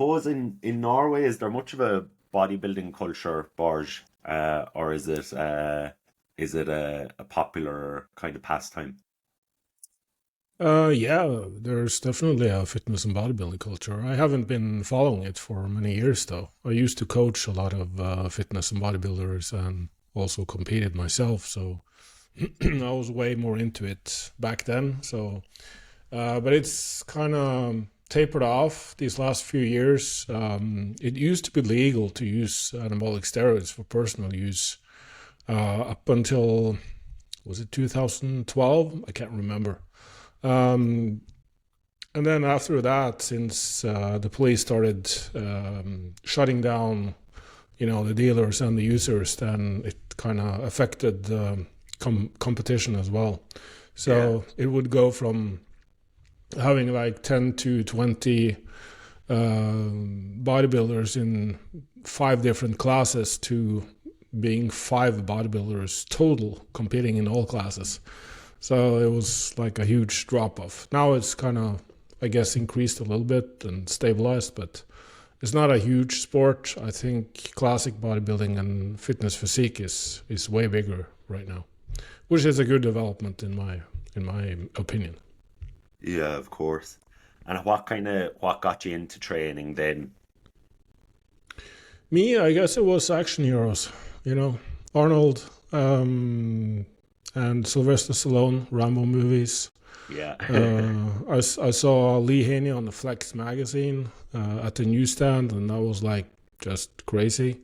Suppose in Norway, is there much of a bodybuilding culture, Borge, or is it a popular kind of pastime? Yeah, there's definitely a fitness and bodybuilding culture. I haven't been following it for many years, though. I used to coach a lot of fitness and bodybuilders and also competed myself, so I was way more into it back then. But it's kind of tapered off these last few years. It used to be legal to use anabolic steroids for personal use up until, was it 2012? I can't remember. Um, and then after that, since the police started shutting down, the dealers and the users, then it kind of affected the competition as well. Yeah, So it would go from having like 10 to 20 bodybuilders in five different classes to being five bodybuilders total competing in all classes. So it was like a huge drop off. Now it's kind of, I guess, increased a little bit and stabilized, but it's not a huge sport. I think classic bodybuilding and fitness physique is way bigger right now, which is a good development in my opinion. yeah, of course. And what got you into training then? Me, I guess it was action heroes, Arnold and Sylvester Stallone, Rambo movies. Yeah, I saw Lee Haney on the Flex magazine at the newsstand, and that was like just crazy.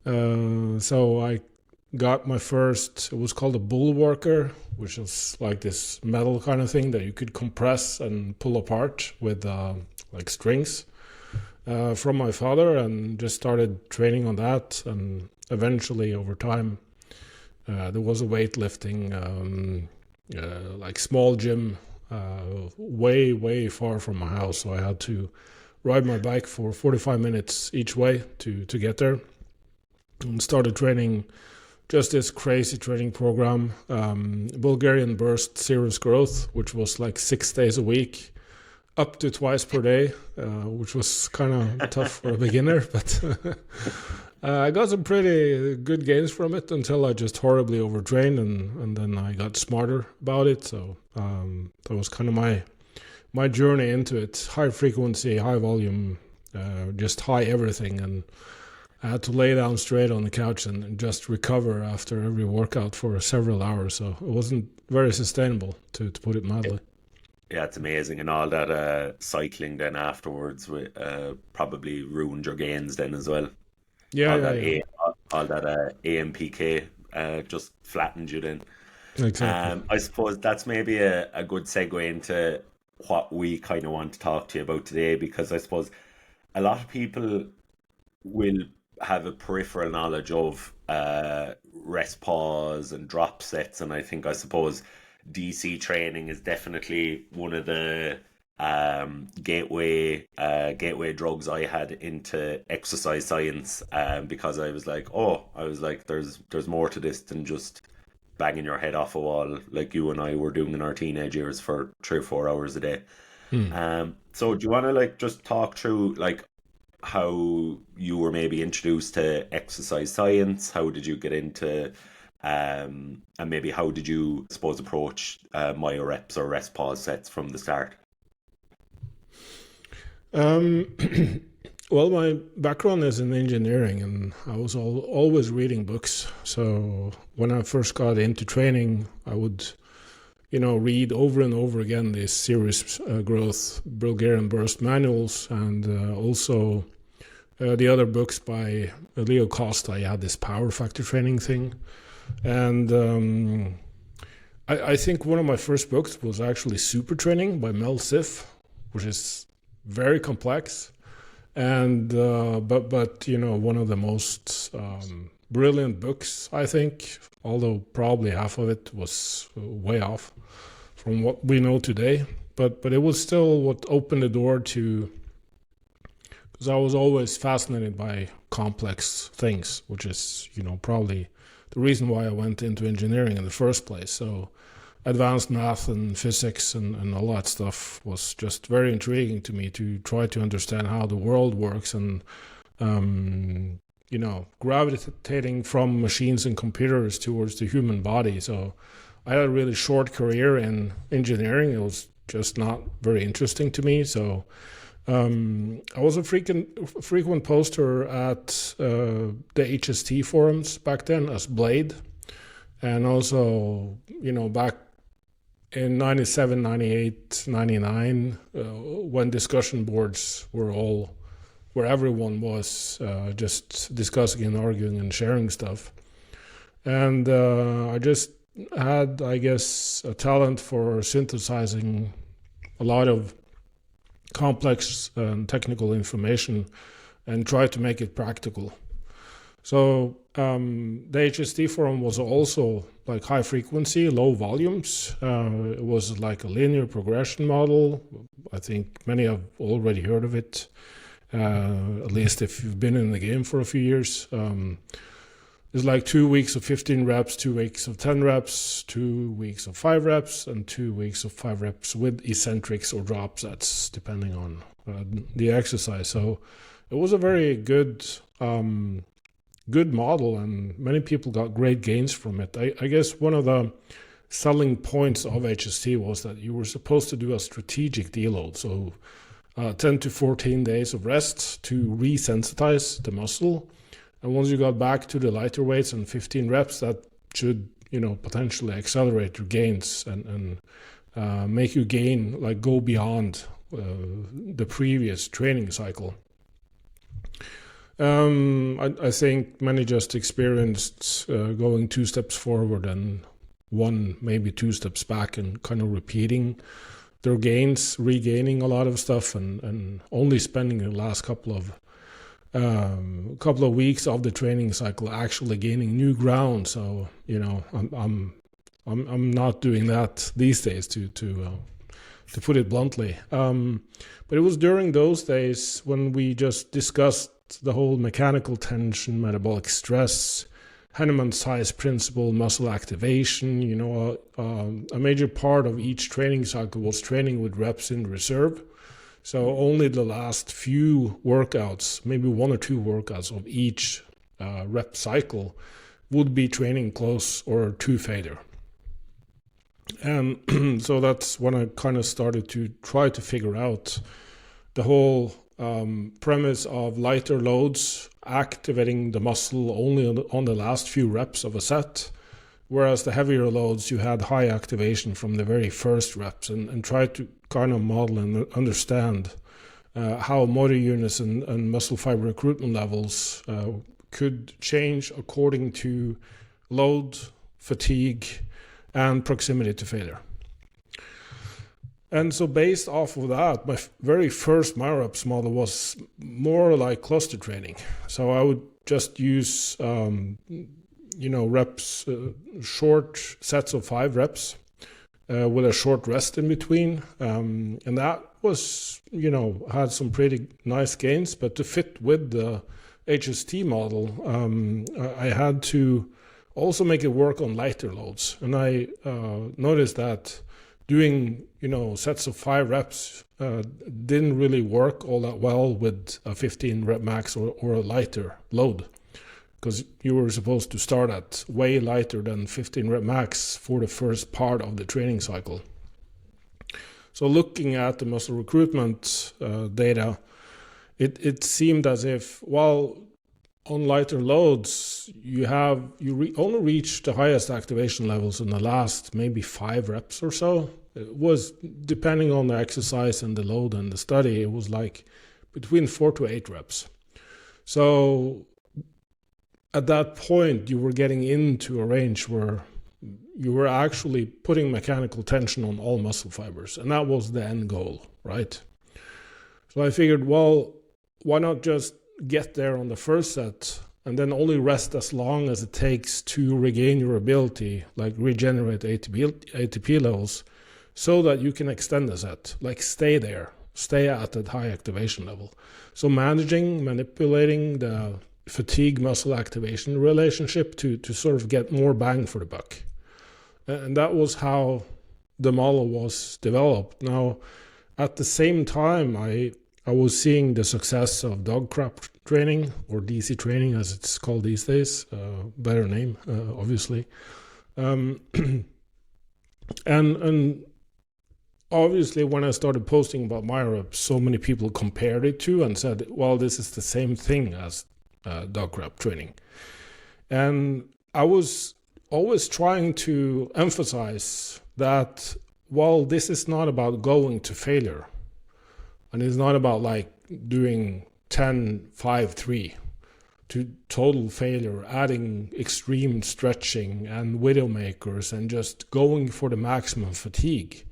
So I got my first, it was called a Bullworker, which is like this metal kind of thing that you could compress and pull apart with like strings from my father, and just started training on that. And eventually, over time, there was a weightlifting, like small gym, way, way far from my house. So I had to ride my bike for 45 minutes each way to get there, and started training just this crazy training program, Bulgarian Burst Serious Growth, which was like 6 days a week, up to twice per day, which was kind of tough for a beginner, but I got some pretty good gains from it until I just horribly overtrained, and then I got smarter about it. So that was kind of my journey into it. High frequency, high volume, just high everything, and I had to lay down straight on the couch and just recover after every workout for several hours. So it wasn't very sustainable, to put it mildly. yeah, it's amazing, and all that cycling then afterwards probably ruined your gains then as well. Yeah, All yeah, that yeah. AMPK just flattened you then. Exactly. I suppose that's maybe a good segue into what we kind of want to talk to you about today, because I suppose a lot of people will have a peripheral knowledge of rest pause and drop sets, and I suppose DC training is definitely one of the gateway drugs I had into exercise science, because I was like, there's more to this than just banging your head off a wall like you and I were doing in our teenage years for 3 or 4 hours a day. Hmm. So do you want to like just talk through like how you were maybe introduced to exercise science? How did you get into and maybe how did you suppose approach Myoreps or rest pause sets from the start? Um, well, my background is in engineering, and I was always reading books. So when I first got into training, I would, read over and over again these series growth Bulgarian burst manuals, and also the other books by Leo Costa. I had this power factor training thing, and I think one of my first books was actually Super Training by Mel Siff, which is very complex, and but one of the most brilliant books, I think, although probably half of it was way off from what we know today, but it was still what opened the door to, because I was always fascinated by complex things, which is probably the reason why I went into engineering in the first place. So advanced math and physics and all that stuff was just very intriguing to me, to try to understand how the world works, and gravitating from machines and computers towards the human body. So I had a really short career in engineering. It was just not very interesting to me. So I was a frequent poster at the HST forums back then as Blade, and also, back in 97, 98, 99, when discussion boards were all where everyone was just discussing and arguing and sharing stuff. And I just had, I guess, a talent for synthesizing a lot of complex and technical information and try to make it practical. So the HST forum was also like high frequency, low volumes. It was like a linear progression model. I think many have already heard of it, at least if you've been in the game for a few years. It's like 2 weeks of 15 reps, 2 weeks of 10 reps, 2 weeks of 5 reps, and 2 weeks of 5 reps with eccentrics or drop sets, depending on the exercise. So it was a very good model, and many people got great gains from it. I guess one of the selling points of HST was that you were supposed to do a strategic deload. So 10 to 14 days of rest to resensitize the muscle. And once you got back to the lighter weights and 15 reps, that should, potentially accelerate your gains and make you go beyond the previous training cycle. I think many just experienced going 2 steps forward and 1, maybe 2 steps back, and kind of repeating their gains, regaining a lot of stuff, and only spending the last couple of weeks of the training cycle actually gaining new ground. So I'm not doing that these days, to put it bluntly. But it was during those days when we just discussed the whole mechanical tension, metabolic stress, Henneman's size principle, muscle activation. A major part of each training cycle was training with reps in reserve. So only the last few workouts, maybe 1 or 2 workouts of each rep cycle, would be training close or to failure. And so that's when I kind of started to try to figure out the whole premise of lighter loads activating the muscle only on the last few reps of a set, whereas the heavier loads, you had high activation from the very first reps, and try to kind of model and understand how motor units and muscle fiber recruitment levels could change according to load, fatigue, and proximity to failure. And so based off of that, my very first Myoreps model was more like cluster training. So I would just use reps, short sets of 5 reps with a short rest in between. And that was, had some pretty nice gains. But to fit with the HST model, I had to also make it work on lighter loads. And I noticed that doing, sets of 5 reps didn't really work all that well with a 15 rep max or a lighter load, because you were supposed to start at way lighter than 15 rep max for the first part of the training cycle. So looking at the muscle recruitment data, it seemed as if, while on lighter loads, you only reach the highest activation levels in the last maybe 5 reps or so. It was, depending on the exercise and the load and the study, it was like between 4 to 8 reps. So at that point, you were getting into a range where you were actually putting mechanical tension on all muscle fibers, and that was the end goal, right? So I figured, well, why not just get there on the first set and then only rest as long as it takes to regain your ability, like regenerate ATP levels, so that you can extend the set, like stay at that high activation level. So manipulating the fatigue muscle activation relationship to sort of get more bang for the buck. And that was how the model was developed. Now, at the same time, I was seeing the success of dog crap training, or DC training as it's called these days. Better name, obviously. And obviously, when I started posting about Myoreps, so many people compared it to and said, well, this is the same thing as dog crap training. And I was always trying to emphasize that, well, this is not about going to failure. And it's not about like doing 10, 5, 3 to total failure, adding extreme stretching and widow makers and just going for the maximum fatigue.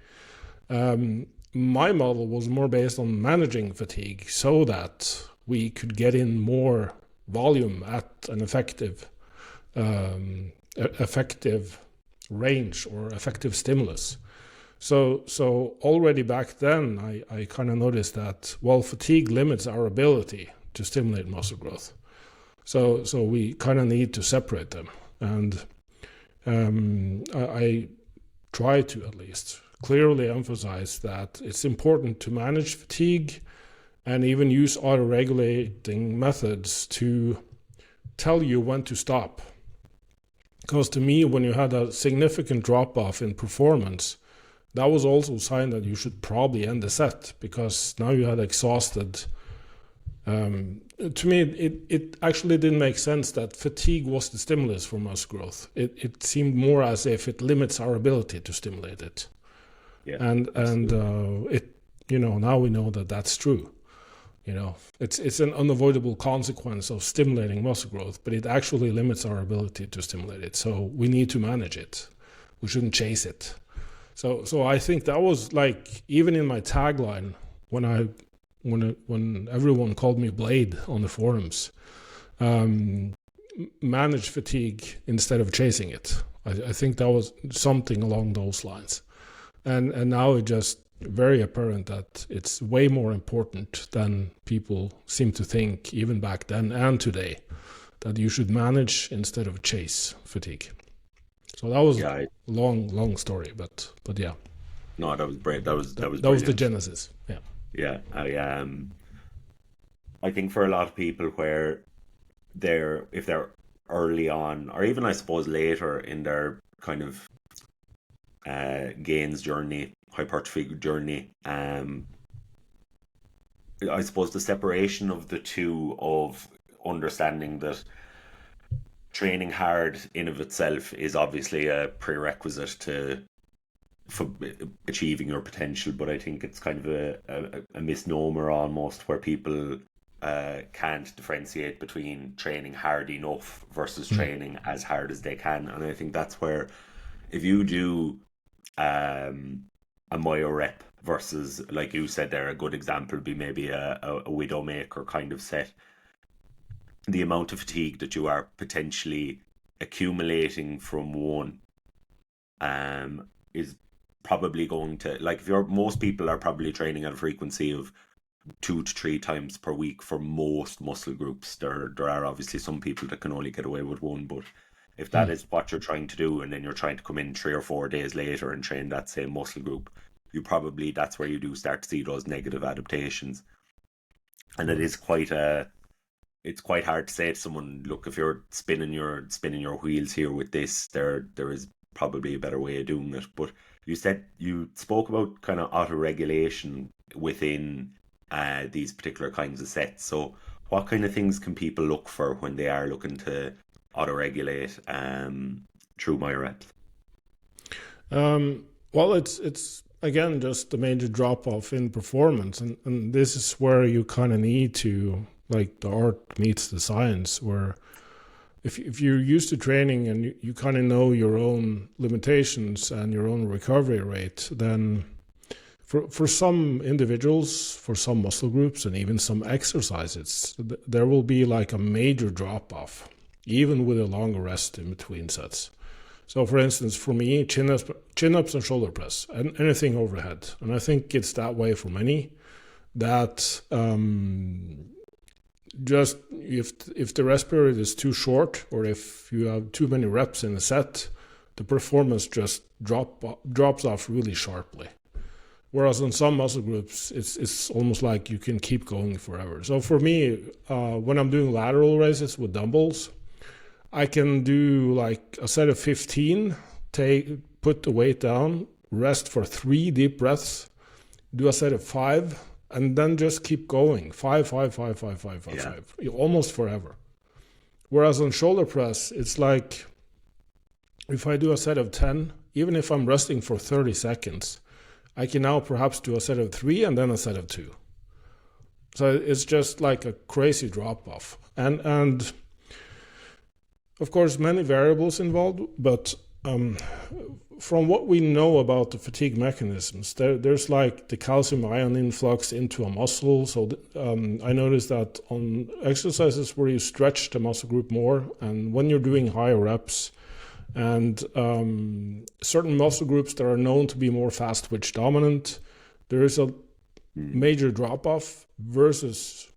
My model was more based on managing fatigue so that we could get in more volume at an effective range or effective stimulus. So already back then, I kind of noticed that, well, fatigue limits our ability to stimulate muscle growth. So we kind of need to separate them. And I try to at least clearly emphasize that it's important to manage fatigue and even use auto-regulating methods to tell you when to stop. Because to me, when you had a significant drop-off in performance, that was also a sign that you should probably end the set, because now you had exhausted. To me, it actually didn't make sense that fatigue was the stimulus for muscle growth. It seemed more as if it limits our ability to stimulate it. Yeah, and it, now we know that that's true. It's an unavoidable consequence of stimulating muscle growth, but it actually limits our ability to stimulate it. So we need to manage it. We shouldn't chase it. So I think that was like, even in my tagline when everyone called me Blade on the forums, manage fatigue instead of chasing it. I think that was something along those lines. And now it's just very apparent that it's way more important than people seem to think, even back then and today, that you should manage instead of chase fatigue. So that was a long story, but yeah. No, that was great. That was the genesis. Yeah. Yeah, I think for a lot of people where if they're early on, or even I suppose later in their kind of gains journey, hypertrophy journey, I suppose the separation of the two, of understanding that training hard in of itself is obviously a prerequisite for achieving your potential, but I think it's kind of a misnomer almost, where people can't differentiate between training hard enough versus training as hard as they can. And I think that's where, if you do a Myo Rep versus, like you said there, a good example would be maybe a Widowmaker kind of set, the amount of fatigue that you are potentially accumulating from one is probably going to, like, if most people are probably training at a frequency of 2 to 3 times per week for most muscle groups. There are obviously some people that can only get away with one, but if that is what you're trying to do, and then you're trying to come in 3 or 4 days later and train that same muscle group, that's where you do start to see those negative adaptations. And it's quite hard to say to someone, look, if you're spinning your wheels here with this, there is probably a better way of doing it. But you spoke about kind of auto-regulation within these particular kinds of sets. So what kind of things can people look for when they are looking to auto-regulate through Myoreps? Well, it's again just the major drop-off in performance, and this is where you kind of need to, like, the art meets the science, where if you're used to training and you kind of know your own limitations and your own recovery rate, then for some individuals, for some muscle groups, and even some exercises, there will be like a major drop-off, even with a longer rest in between sets. So, for instance, for me, chin-ups and shoulder press, and anything overhead. And I think it's that way for many, that just if the rest period is too short, or if you have too many reps in a set, the performance just drops off really sharply. Whereas on some muscle groups, it's almost like you can keep going forever. So for me, when I'm doing lateral raises with dumbbells, I can do like a set of 15, put the weight down, rest for 3 deep breaths, do a set of 5, and then just keep going. 5, 5, 5, 5, 5, 5, 5, almost forever. Whereas on shoulder press, it's like if I do a set of 10, even if I'm resting for 30 seconds, I can now perhaps do a set of 3 and then a set of 2. So it's just like a crazy drop-off. And of course, many variables involved, but from what we know about the fatigue mechanisms, there's like the calcium ion influx into a muscle. So I noticed that on exercises where you stretch the muscle group more, and when you're doing higher reps, and certain muscle groups that are known to be more fast twitch dominant, there is a major drop-off versus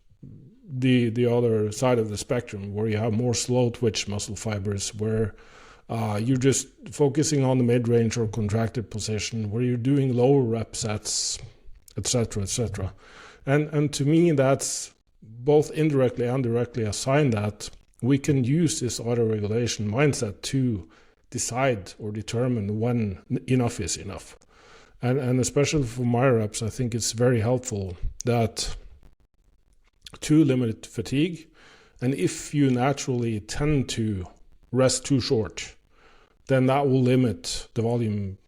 the other side of the spectrum where you have more slow twitch muscle fibers, where you're just focusing on the mid-range or contracted position, where you're doing lower rep sets, etc., etc. And to me, that's both indirectly and directly a sign that we can use this auto-regulation mindset to decide or determine when enough is enough. And especially for Myoreps, I think it's very helpful that to limit fatigue, and if you naturally tend to rest too short, then that will limit the volume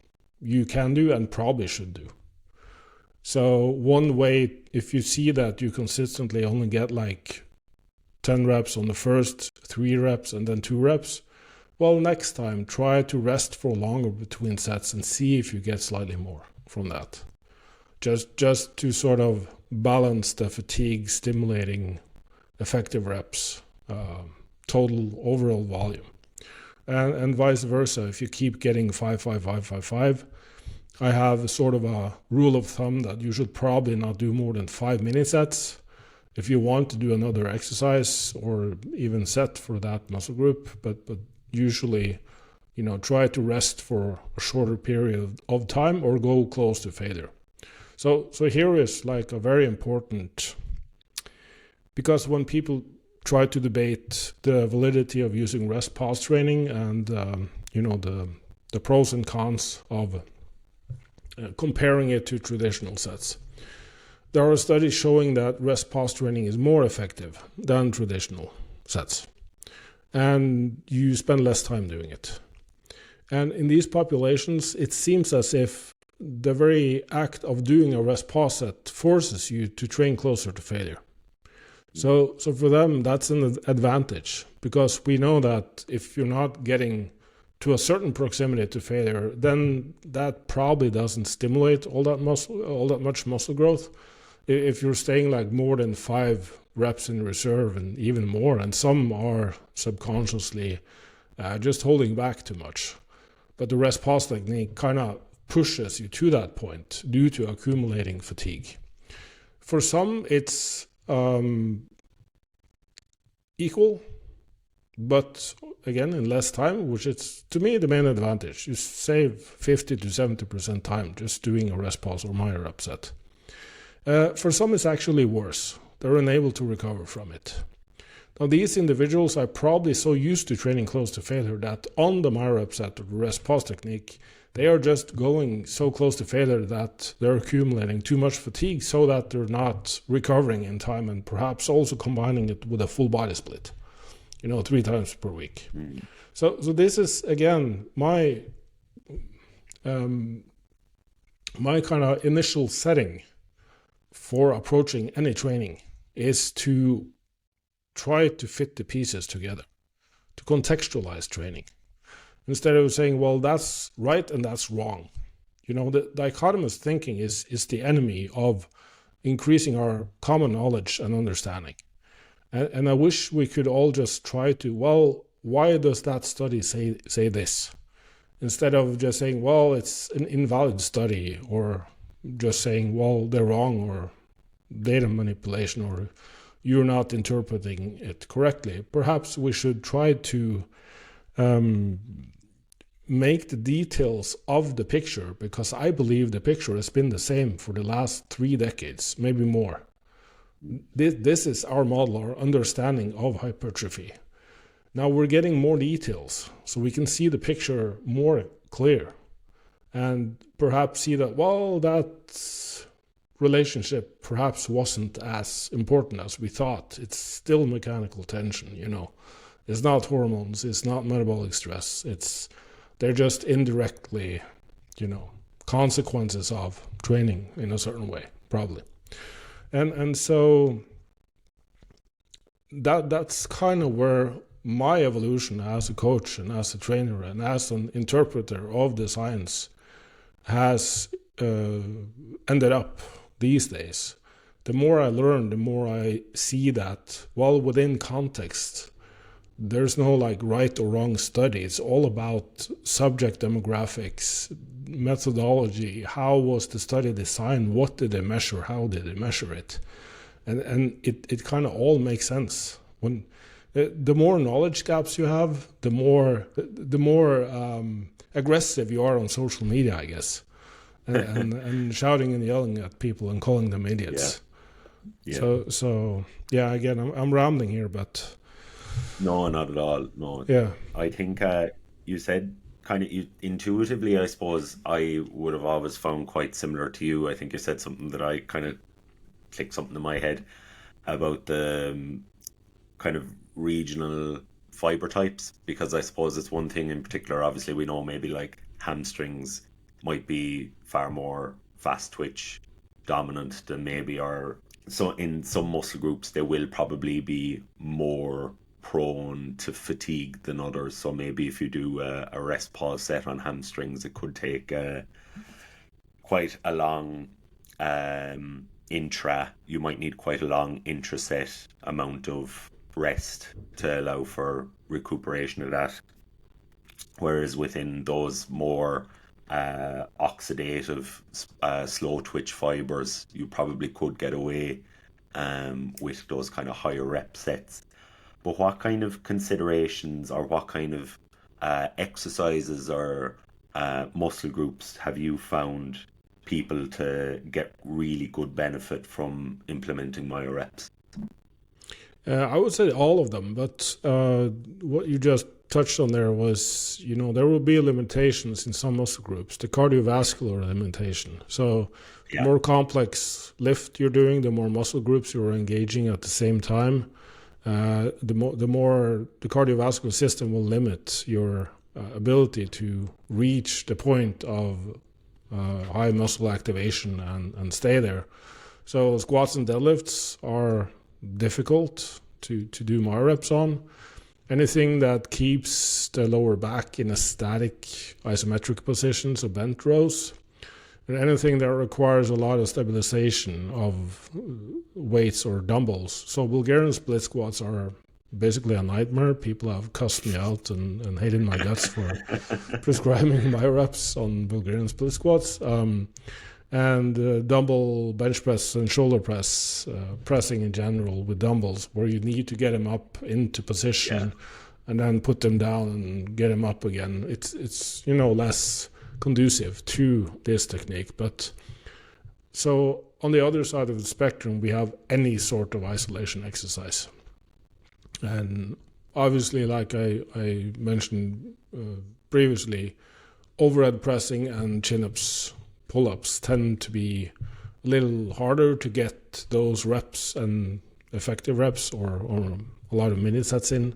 you can do and probably should do. So one way, if you see that you consistently only get like 10 reps on the first 3 reps and then 2 reps, well, next time try to rest for longer between sets and see if you get slightly more from that. Just to sort of balance the fatigue stimulating effective reps, total overall volume. And vice versa, if you keep getting 5, 5, 5, 5, 5, I have sort of a rule of thumb that you should probably not do more than 5 mini sets if you want to do another exercise or even set for that muscle group, but usually, try to rest for a shorter period of time or go close to failure. So here is like a very important, because when people try to debate the validity of using rest pause training and the pros and cons of comparing it to traditional sets, there are studies showing that rest pause training is more effective than traditional sets, and you spend less time doing it. And in these populations, it seems as if the very act of doing a rest pause set forces you to train closer to failure. So for them, that's an advantage, because we know that if you're not getting to a certain proximity to failure, then that probably doesn't stimulate all that much muscle growth. If you're staying like more than 5 reps in reserve and even more, and some are subconsciously just holding back too much. But the rest pause technique kind of pushes you to that point due to accumulating fatigue. For some, it's equal, but again, in less time, which is, to me, the main advantage. You save 50 to 70% time just doing a rest pause or Myoreps set. For some, it's actually worse. They're unable to recover from it. Now, these individuals are probably so used to training close to failure that on the Myoreps set or the rest pause technique, they are just going so close to failure that they're accumulating too much fatigue so that they're not recovering in time, and perhaps also combining it with a full body split, 3 times per week. So this is, again, my kind of initial setting for approaching any training is to try to fit the pieces together, to contextualize training, instead of saying, well, that's right and that's wrong. The dichotomous thinking is the enemy of increasing our common knowledge and understanding. And I wish we could all just try to, well, why does that study say this? Instead of just saying, well, it's an invalid study, or just saying, well, they're wrong, or data manipulation, or you're not interpreting it correctly. Perhaps we should try to make the details of the picture, because I believe the picture has been the same for the last 3 decades, maybe more. This is our model, our understanding of hypertrophy. Now we're getting more details, so we can see the picture more clear, and perhaps see that, well, that relationship perhaps wasn't as important as we thought. It's still mechanical tension, It's not hormones, it's not metabolic stress. They're just indirectly, consequences of training in a certain way, probably. And so that's kind of where my evolution as a coach and as a trainer and as an interpreter of the science has ended up these days. The more I learn, the more I see that, well, within context, there's no right or wrong study. It's all about subject demographics, methodology. How was the study designed? What did they measure? How did they measure it? And it kind of all makes sense. When the more knowledge gaps you have, the more aggressive you are on social media, I guess, and shouting and yelling at people and calling them idiots. Yeah. So yeah. Again, I'm rambling here, but. No, not at all. No. Yeah. I think you said kind of intuitively, I suppose, I would have always found quite similar to you. I think you said something that I kind of clicked something in my head about the kind of regional fiber types, because I suppose it's one thing in particular. Obviously, we know maybe hamstrings might be far more fast twitch dominant than maybe so in some muscle groups they will probably be more prone to fatigue than others. So maybe if you do a rest pause set on hamstrings, it could take quite a long you might need quite a long intraset amount of rest to allow for recuperation of that. Whereas within those more oxidative, slow twitch fibers, you probably could get away with those kind of higher rep sets. But what kind of considerations or what kind of exercises or muscle groups have you found people to get really good benefit from implementing Myoreps? I would say all of them, but what you just touched on there was, there will be limitations in some muscle groups, the cardiovascular limitation. So the more complex lift you're doing, the more muscle groups you're engaging at the same time, the more the cardiovascular system will limit your ability to reach the point of high muscle activation and stay there. So squats and deadlifts are difficult to do Myoreps on. Anything that keeps the lower back in a static isometric position, so bent rows, and anything that requires a lot of stabilization of weights or dumbbells. So Bulgarian split squats are basically a nightmare. People have cussed me out and hated my guts for prescribing Myoreps on Bulgarian split squats. And dumbbell bench press and shoulder press, pressing in general with dumbbells, where you need to get them up into position and then put them down and get them up again. It's less conducive to this technique. But so on the other side of the spectrum, we have any sort of isolation exercise. And obviously, like I mentioned previously, overhead pressing and chin-ups, pull-ups tend to be a little harder to get those reps and effective reps or a lot of minutes that's in,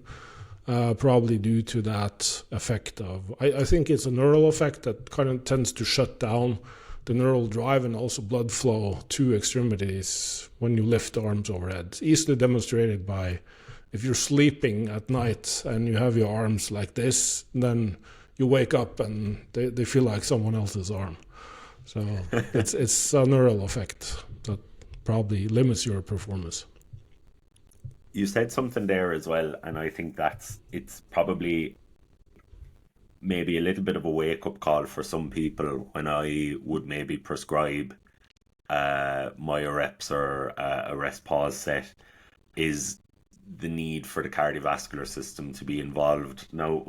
probably due to that effect of, I think it's a neural effect that kind of tends to shut down the neural drive and also blood flow to extremities when you lift arms overhead. It's easily demonstrated by if you're sleeping at night and you have your arms like this, then you wake up and they feel like someone else's arm. So it's a neural effect that probably limits your performance. You said something there as well, and I think it's probably maybe a little bit of a wake-up call for some people when I would maybe prescribe Myoreps or a rest pause set, is the need for the cardiovascular system to be involved. Now,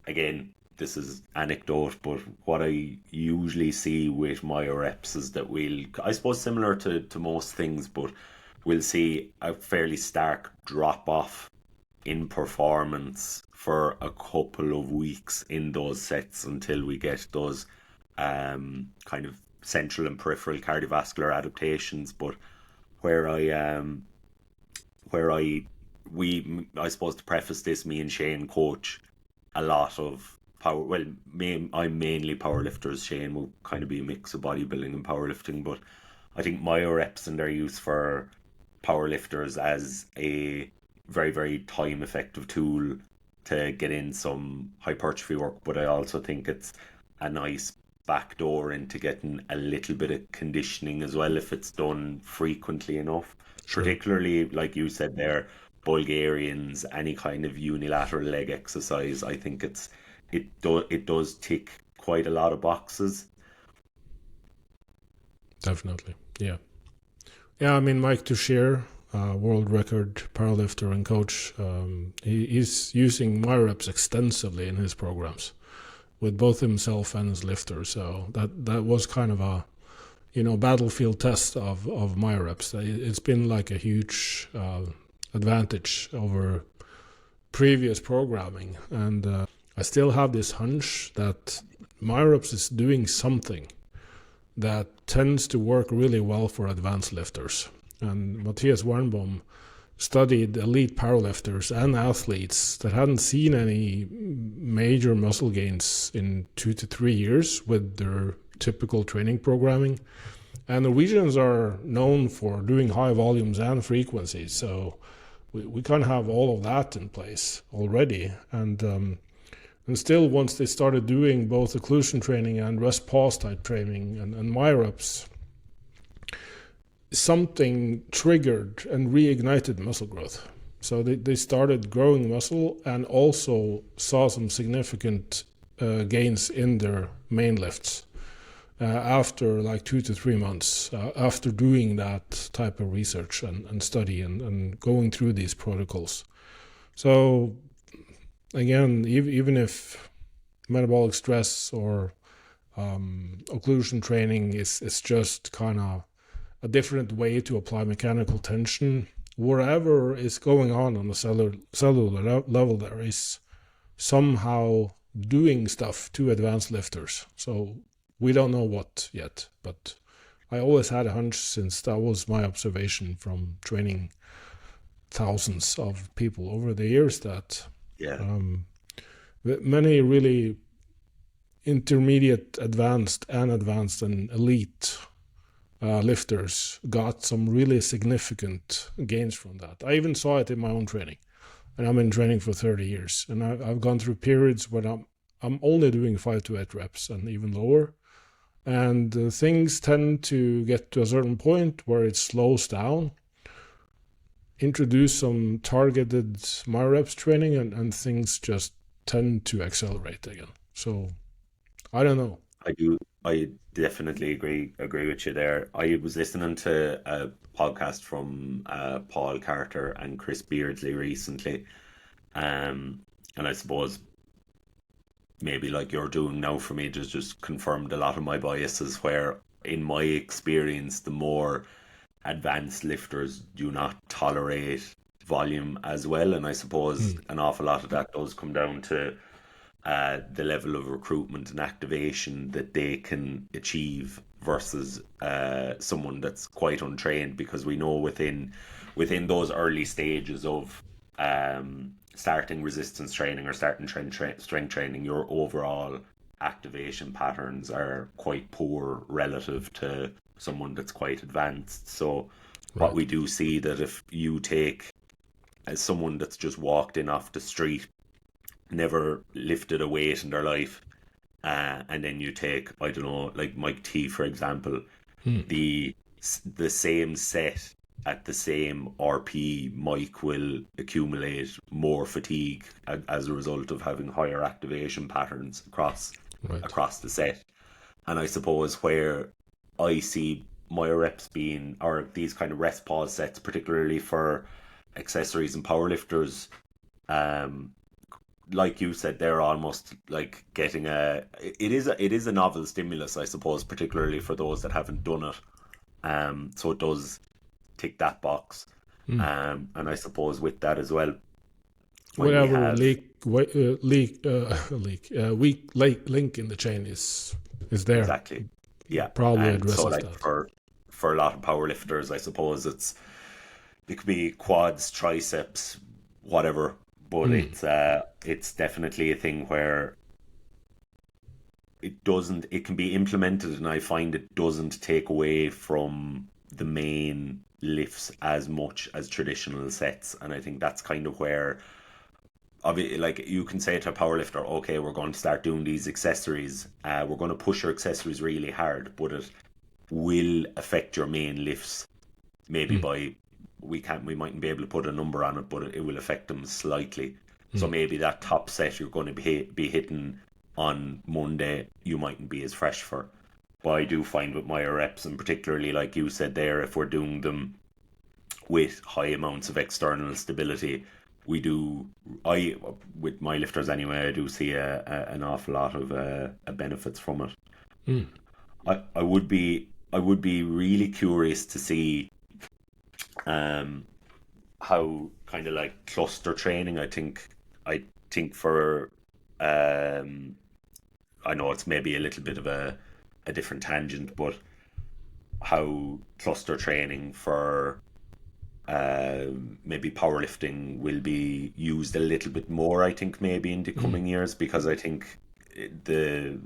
again, this is anecdote, but what I usually see with Myoreps is that I suppose similar to most things, but we'll see a fairly stark drop off in performance for a couple of weeks in those sets until we get those kind of central and peripheral cardiovascular adaptations. But where I where I suppose to preface this, me and Shane coach a lot of power. Well, I'm mainly powerlifters. Shane will kind of be a mix of bodybuilding and powerlifting, but I think Myoreps and their use for powerlifters as a very, very time effective tool to get in some hypertrophy work. But I also think it's a nice backdoor into getting a little bit of conditioning as well if it's done frequently enough. Sure. Particularly, like you said there, Bulgarians, any kind of unilateral leg exercise. I think it does tick quite a lot of boxes. Definitely. Yeah. Yeah, I mean, Mike Tuchscherer, world record powerlifter and coach, he's using Myoreps extensively in his programs with both himself and his lifter. So that was kind of a, battlefield test of Myoreps. It's been like a huge advantage over previous programming. And I still have this hunch that Myoreps is doing something that tends to work really well for advanced lifters. And Matthias Warnbaum studied elite powerlifters and athletes that hadn't seen any major muscle gains in 2 to 3 years with their typical training programming. And Norwegians are known for doing high volumes and frequencies, so we kind of have all of that in place already. And still, once they started doing both occlusion training and rest pause type training and Myoreps, something triggered and reignited muscle growth. So they started growing muscle and also saw some significant gains in their main lifts after like 2 to 3 months after doing that type of research and study and going through these protocols. So again, even if metabolic stress or occlusion training is just kind of a different way to apply mechanical tension, whatever is going on the cellular level, there is somehow doing stuff to advanced lifters. So we don't know what yet, but I always had a hunch, since that was my observation from training thousands of people over the years, that many really intermediate, advanced and elite lifters got some really significant gains from that. I even saw it in my own training, and I'm in training for 30 years, and I've gone through periods when I'm only doing 5 to 8 reps and even lower, and things tend to get to a certain point where it slows down. Introduce some targeted Myoreps training, and things just tend to accelerate again. So I don't know. I definitely agree with you there. I was listening to a podcast from Paul Carter and Chris Beardsley recently, and I suppose maybe like you're doing now for me just confirmed a lot of my biases, where in my experience the more advanced lifters do not tolerate volume as well, and I suppose an awful lot of that does come down to the level of recruitment and activation that they can achieve versus someone that's quite untrained, because we know within those early stages of starting resistance training or starting strength training, your overall activation patterns are quite poor relative to someone that's quite advanced. So what we do see, that if you take as someone that's just walked in off the street, never lifted a weight in their life, and then you take, I don't know, like Mike T, for example, the same set at the same RP, Mike will accumulate more fatigue as a result of having higher activation patterns across the set. And I suppose where I see Myoreps being, or these kind of rest pause sets, particularly for accessories and powerlifters, like you said, they're almost like getting it is a novel stimulus, I suppose, particularly for those that haven't done it. So it does tick that box. Mm. And I suppose with that as well, when we Whatever have weak link in the chain is there, exactly, yeah, probably and so addresses like that. for a lot of power lifters, I suppose it could be quads, triceps, whatever, but Mm. it's definitely a thing where it can be implemented, and I find it doesn't take away from the main lifts as much as traditional sets. And I think that's kind of where, obviously, like you can say to a powerlifter, okay, we're going to start doing these accessories, we're going to push your accessories really hard, but it will affect your main lifts, maybe Mm. by, we mightn't be able to put a number on it, but it will affect them slightly. So Mm. maybe that top set you're going to be hitting on Monday, you mightn't be as fresh for. But I do find with my reps, and particularly like you said there, if we're doing them with high amounts of external stability, we do. I with my lifters anyway, I do see an awful lot of benefits from it. Mm. I would be really curious to see um how kind of like cluster training. I think for um I know it's maybe a little bit of a different tangent, but how cluster training for maybe powerlifting will be used a little bit more, I think, maybe in the Mm. coming years, because I think the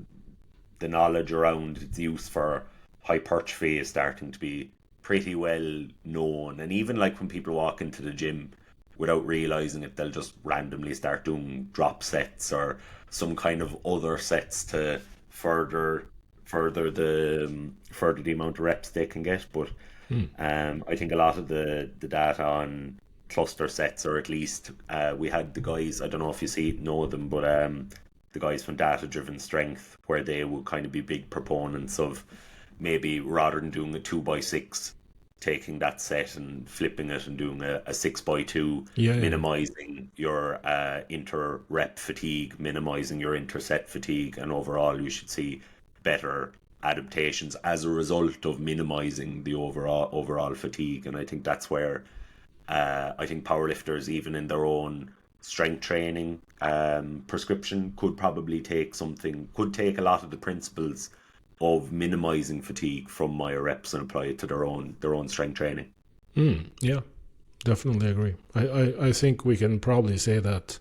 the knowledge around its use for hypertrophy is starting to be pretty well known. And even like when people walk into the gym without realizing it, they'll just randomly start doing drop sets or some kind of other sets to further further the amount of reps they can get. But Mm. I think a lot of the data on cluster sets, or at least we had the guys. I don't know if you know them, but the guys from Data Driven Strength, where they would kind of be big proponents of maybe rather than doing a 2x6, taking that set and flipping it and doing a 6x2, Yeah, yeah. minimizing your inter rep fatigue, minimizing your interset fatigue, and overall you should see better adaptations as a result of minimizing the overall fatigue. And I think that's where I think powerlifters, even in their own strength training prescription, could take a lot of the principles of minimizing fatigue from Myoreps and apply it to their own strength training. Mm. Yeah, definitely agree. I think we can probably say that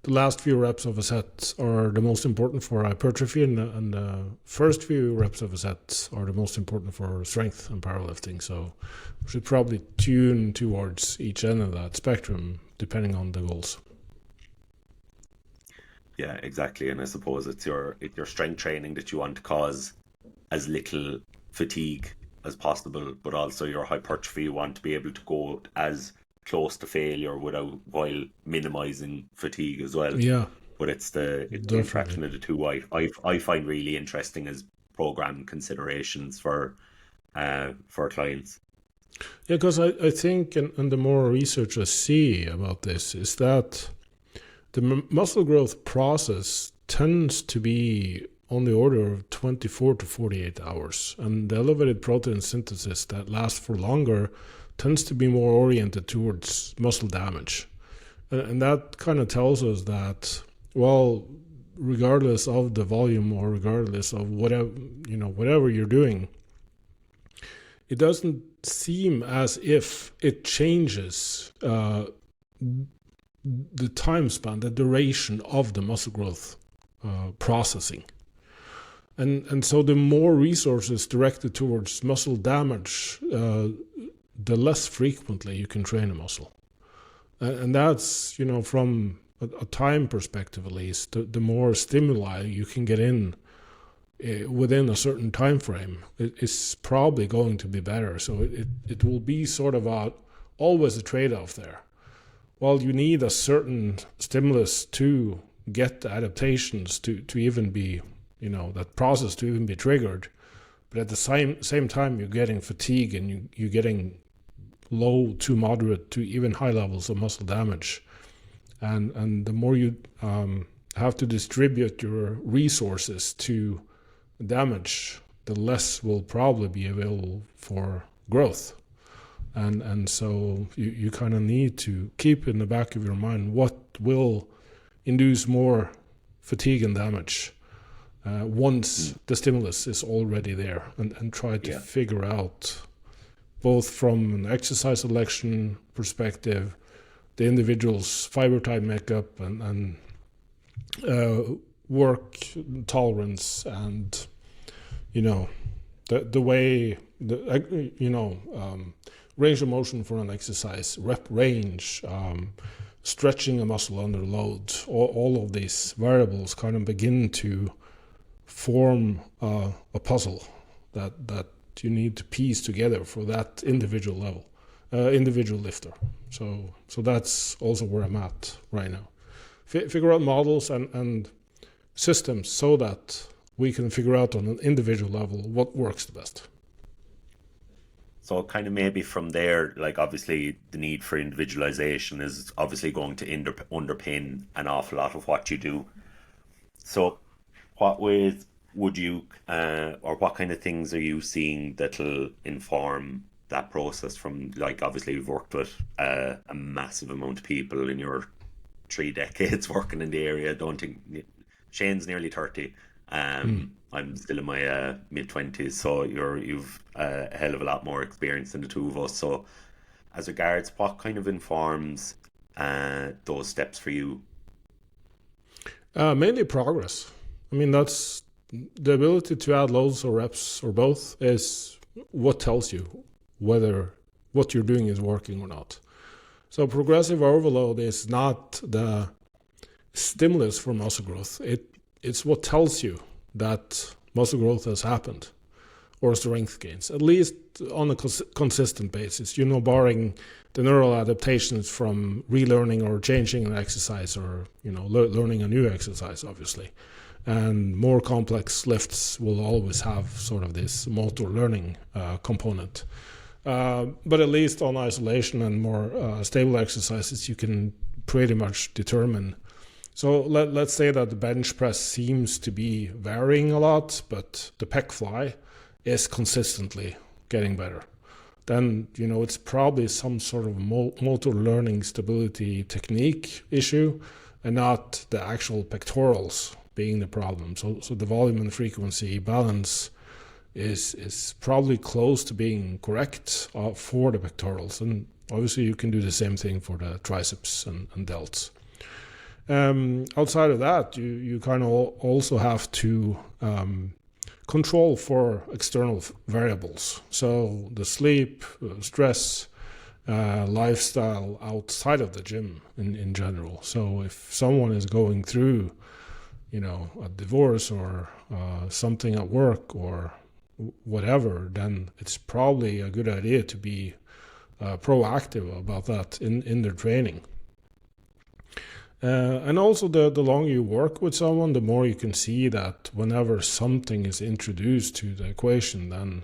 the last few reps of a set are the most important for hypertrophy, and the first few reps of a set are the most important for strength and powerlifting. So we should probably tune towards each end of that spectrum depending on the goals. Yeah, exactly. And I suppose it's your strength training that you want to cause as little fatigue as possible, but also your hypertrophy, you want to be able to go as close to failure without while minimizing fatigue as well. Yeah, But it's the definitely. interaction of the two I find really interesting as program considerations for clients. Yeah, because I think, and the more research I see about this, is that the muscle growth process tends to be on the order of 24 to 48 hours. And the elevated protein synthesis that lasts for longer tends to be more oriented towards muscle damage. And that kind of tells us that, well, regardless of the volume or regardless of whatever you're doing, it doesn't seem as if it changes the time span, the duration of the muscle growth processing. And so the more resources directed towards muscle damage, the less frequently you can train a muscle. And that's, from a time perspective at least, the more stimuli you can get in within a certain time frame, it's probably going to be better. So it will be sort of always a trade-off there. Well, you need a certain stimulus to get the adaptations to even be, that process to even be triggered. But at the same time, you're getting fatigue and you're getting low to moderate to even high levels of muscle damage. and the more you have to distribute your resources to damage, the less will probably be available for growth. And so you kind of need to keep in the back of your mind what will induce more fatigue and damage once the stimulus is already there, and try to figure out, both from an exercise selection perspective, the individual's fiber type makeup, and work tolerance, and the way range of motion for an exercise, rep range, stretching a muscle under load, all of these variables kind of begin to form a puzzle that you need to piece together for that individual level, individual lifter. So that's also where I'm at right now. Figure out models and systems so that we can figure out on an individual level what works the best. So kind of maybe from there, like obviously the need for individualization is obviously going to underpin an awful lot of what you do. So what ways would you, or what kind of things are you seeing that'll inform that process from, like obviously you've worked with a massive amount of people in your 3 decades working in the area. Don't think Shane's nearly 30. I'm still in my mid-20s, so you've a hell of a lot more experience than the two of us. So as regards, what kind of informs those steps for you? Mainly progress. I mean, that's the ability to add loads or reps or both is what tells you whether what you're doing is working or not. So progressive overload is not the stimulus for muscle growth. It's what tells you that muscle growth has happened, or strength gains, at least on a consistent basis, barring the neural adaptations from relearning or changing an exercise, or learning a new exercise, obviously. And more complex lifts will always have sort of this motor learning component. But at least on isolation and more stable exercises, you can pretty much determine. So let's say that the bench press seems to be varying a lot, but the pec fly is consistently getting better. Then, it's probably some sort of motor learning stability technique issue, and not the actual pectorals being the problem. So the volume and frequency balance is probably close to being correct for the pectorals. And obviously you can do the same thing for the triceps and delts. Outside of that, you kind of also have to control for external variables. So the sleep, stress, lifestyle outside of the gym in general. So if someone is going through, a divorce or something at work or whatever, then it's probably a good idea to be proactive about that in their training. And also the longer you work with someone, the more you can see that whenever something is introduced to the equation, then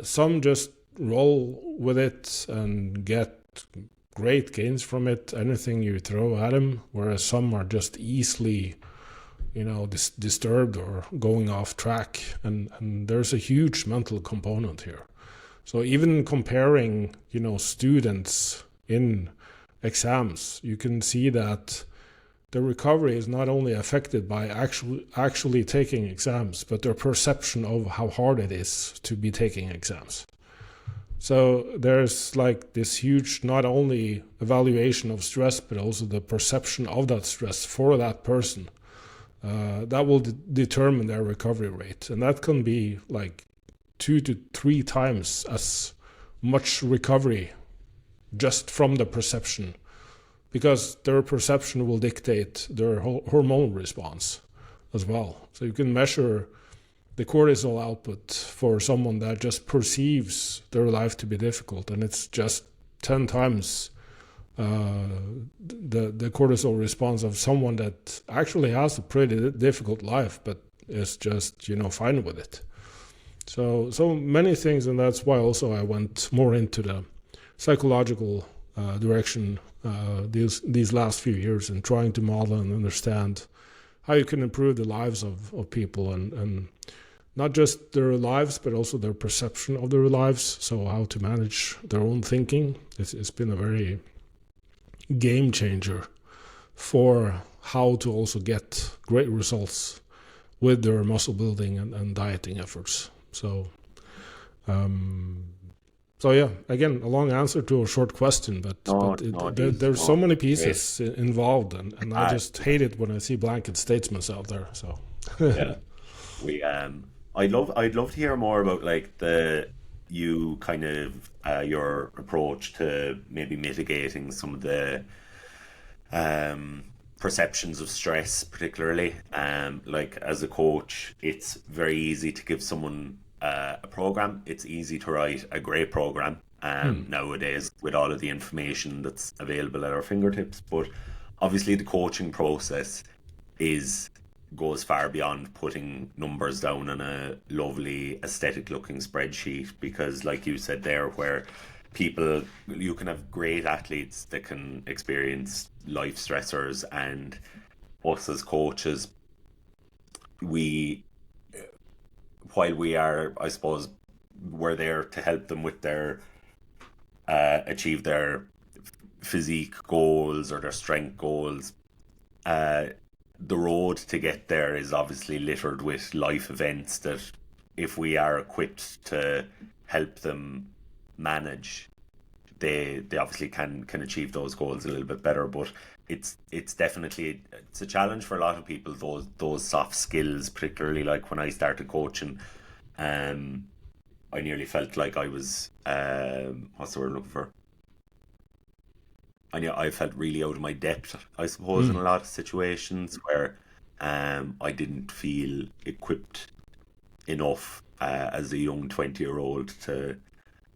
some just roll with it and get great gains from it, anything you throw at them, whereas some are just easily disturbed or going off track, and there's a huge mental component here. So even comparing students in exams, you can see that the recovery is not only affected by actually taking exams, but their perception of how hard it is to be taking exams. So there's like this huge, not only evaluation of stress, but also the perception of that stress for that person. That will determine their recovery rate. And that can be like 2 to 3 times as much recovery just from the perception, because their perception will dictate their hormonal response as well. So you can measure the cortisol output for someone that just perceives their life to be difficult, and it's just 10 times the cortisol response of someone that actually has a pretty difficult life, but is just fine with it. So many things, and that's why also I went more into the psychological direction these last few years, and trying to model and understand how you can improve the lives of people, and not just their lives, but also their perception of their lives. So how to manage their own thinking. It's been a very game changer for how to also get great results with their muscle building and dieting efforts. So yeah, again, a long answer to a short question, but there's so many pieces involved, and I just hate it when I see blanket statements out there. So yeah, I'd love to hear more about like you kind of your approach to maybe mitigating some of the perceptions of stress, particularly. Like as a coach, it's very easy to give someone a program. It's easy to write a great program nowadays with all of the information that's available at our fingertips. But obviously, the coaching process goes far beyond putting numbers down on a lovely aesthetic looking spreadsheet, because like you said there, where you can have great athletes that can experience life stressors, and us as coaches, while we are, I suppose, we're there to help them with their achieve their physique goals or their strength goals. The road to get there is obviously littered with life events that, if we are equipped to help them manage, they obviously can achieve those goals a little bit better. But it's definitely a challenge for a lot of people, those soft skills, particularly like when I started coaching. I nearly felt like I was what's the word I'm looking for? I felt really out of my depth, I suppose, in a lot of situations where I didn't feel equipped enough as a young 20-year-old to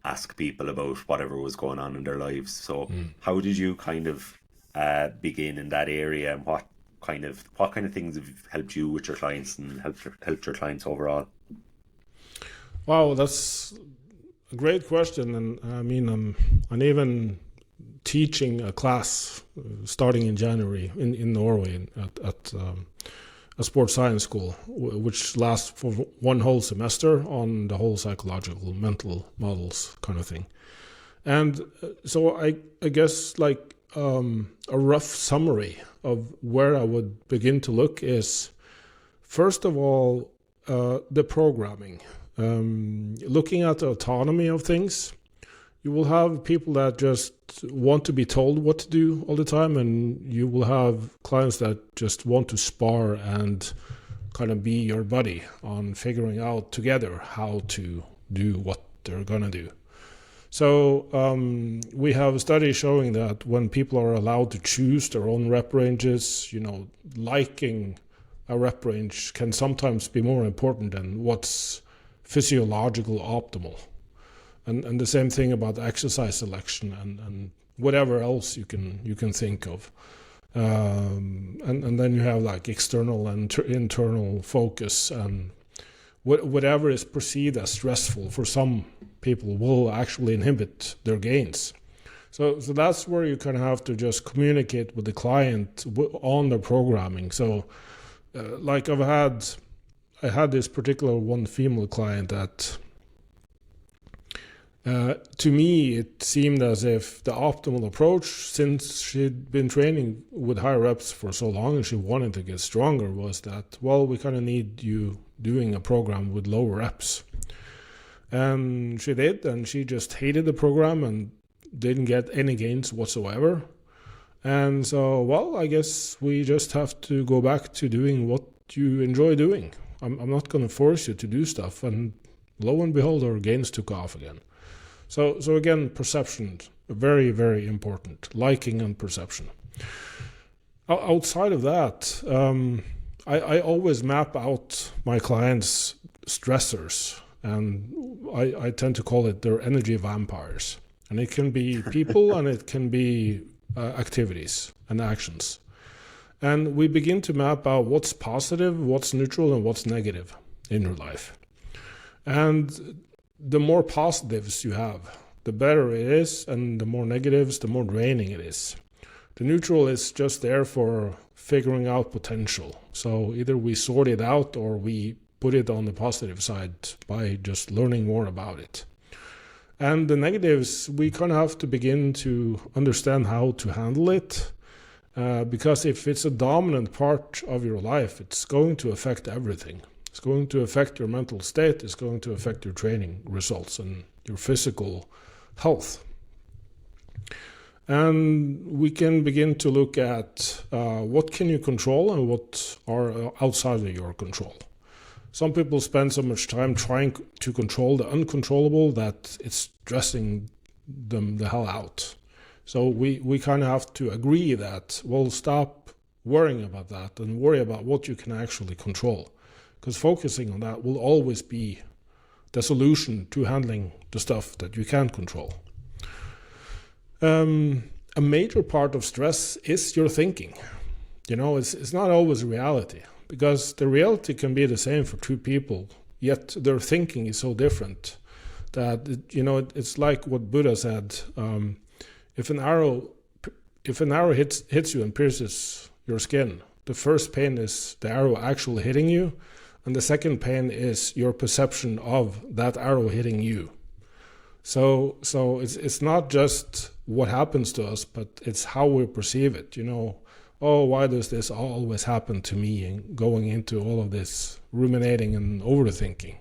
ask people about whatever was going on in their lives. So how did you kind of begin in that area, and what kind of things have helped you with your clients and helped your clients overall? Wow, that's a great question. And I mean, I'm even teaching a class starting in January in Norway at a sports science school, which lasts for one whole semester on the whole psychological, mental models kind of thing. And so I guess like a rough summary of where I would begin to look is, first of all, the programming. Looking at the autonomy of things. You will have people that just want to be told what to do all the time, and you will have clients that just want to spar and kind of be your buddy on figuring out together how to do what they're gonna do. So we have a study showing that when people are allowed to choose their own rep ranges, liking a rep range can sometimes be more important than what's physiological optimal. And the same thing about exercise selection and whatever else you can think of. And then you have like external and internal focus, and whatever is perceived as stressful for some people will actually inhibit their gains. So that's where you kind of have to just communicate with the client on the programming. So like I had this particular one female client that to me, it seemed as if the optimal approach, since she'd been training with higher reps for so long and she wanted to get stronger, was that, well, we kind of need you doing a program with lower reps. And she did, and she just hated the program and didn't get any gains whatsoever. And so, well, I guess we just have to go back to doing what you enjoy doing. I'm not going to force you to do stuff. And lo and behold, our gains took off again. So again, perception, very, very important. Liking and perception. Outside of that, I always map out my clients' stressors, and I tend to call it their energy vampires. And it can be people and it can be activities and actions. And we begin to map out what's positive, what's neutral, and what's negative in your life. And the more positives you have, the better it is, and the more negatives, the more draining it is. The neutral is just there for figuring out potential. So either we sort it out or we put it on the positive side by just learning more about it. And the negatives, we kind of have to begin to understand how to handle it. Because if it's a dominant part of your life, it's going to affect everything. It's going to affect your mental state, it's going to affect your training results and your physical health. And we can begin to look at what can you control and what are outside of your control. Some people spend so much time trying to control the uncontrollable that it's stressing them the hell out. So we kind of have to agree that, well, stop worrying about that and worry about what you can actually control. Because focusing on that will always be the solution to handling the stuff that you can't control. A major part of stress is your thinking. You know, it's not always reality, because the reality can be the same for two people, yet their thinking is so different that, it's like what Buddha said. If an arrow hits you and pierces your skin, the first pain is the arrow actually hitting you, and the second pain is your perception of that arrow hitting you. So it's not just what happens to us, but it's how we perceive it. Oh, why does this always happen to me? And going into all of this ruminating and overthinking.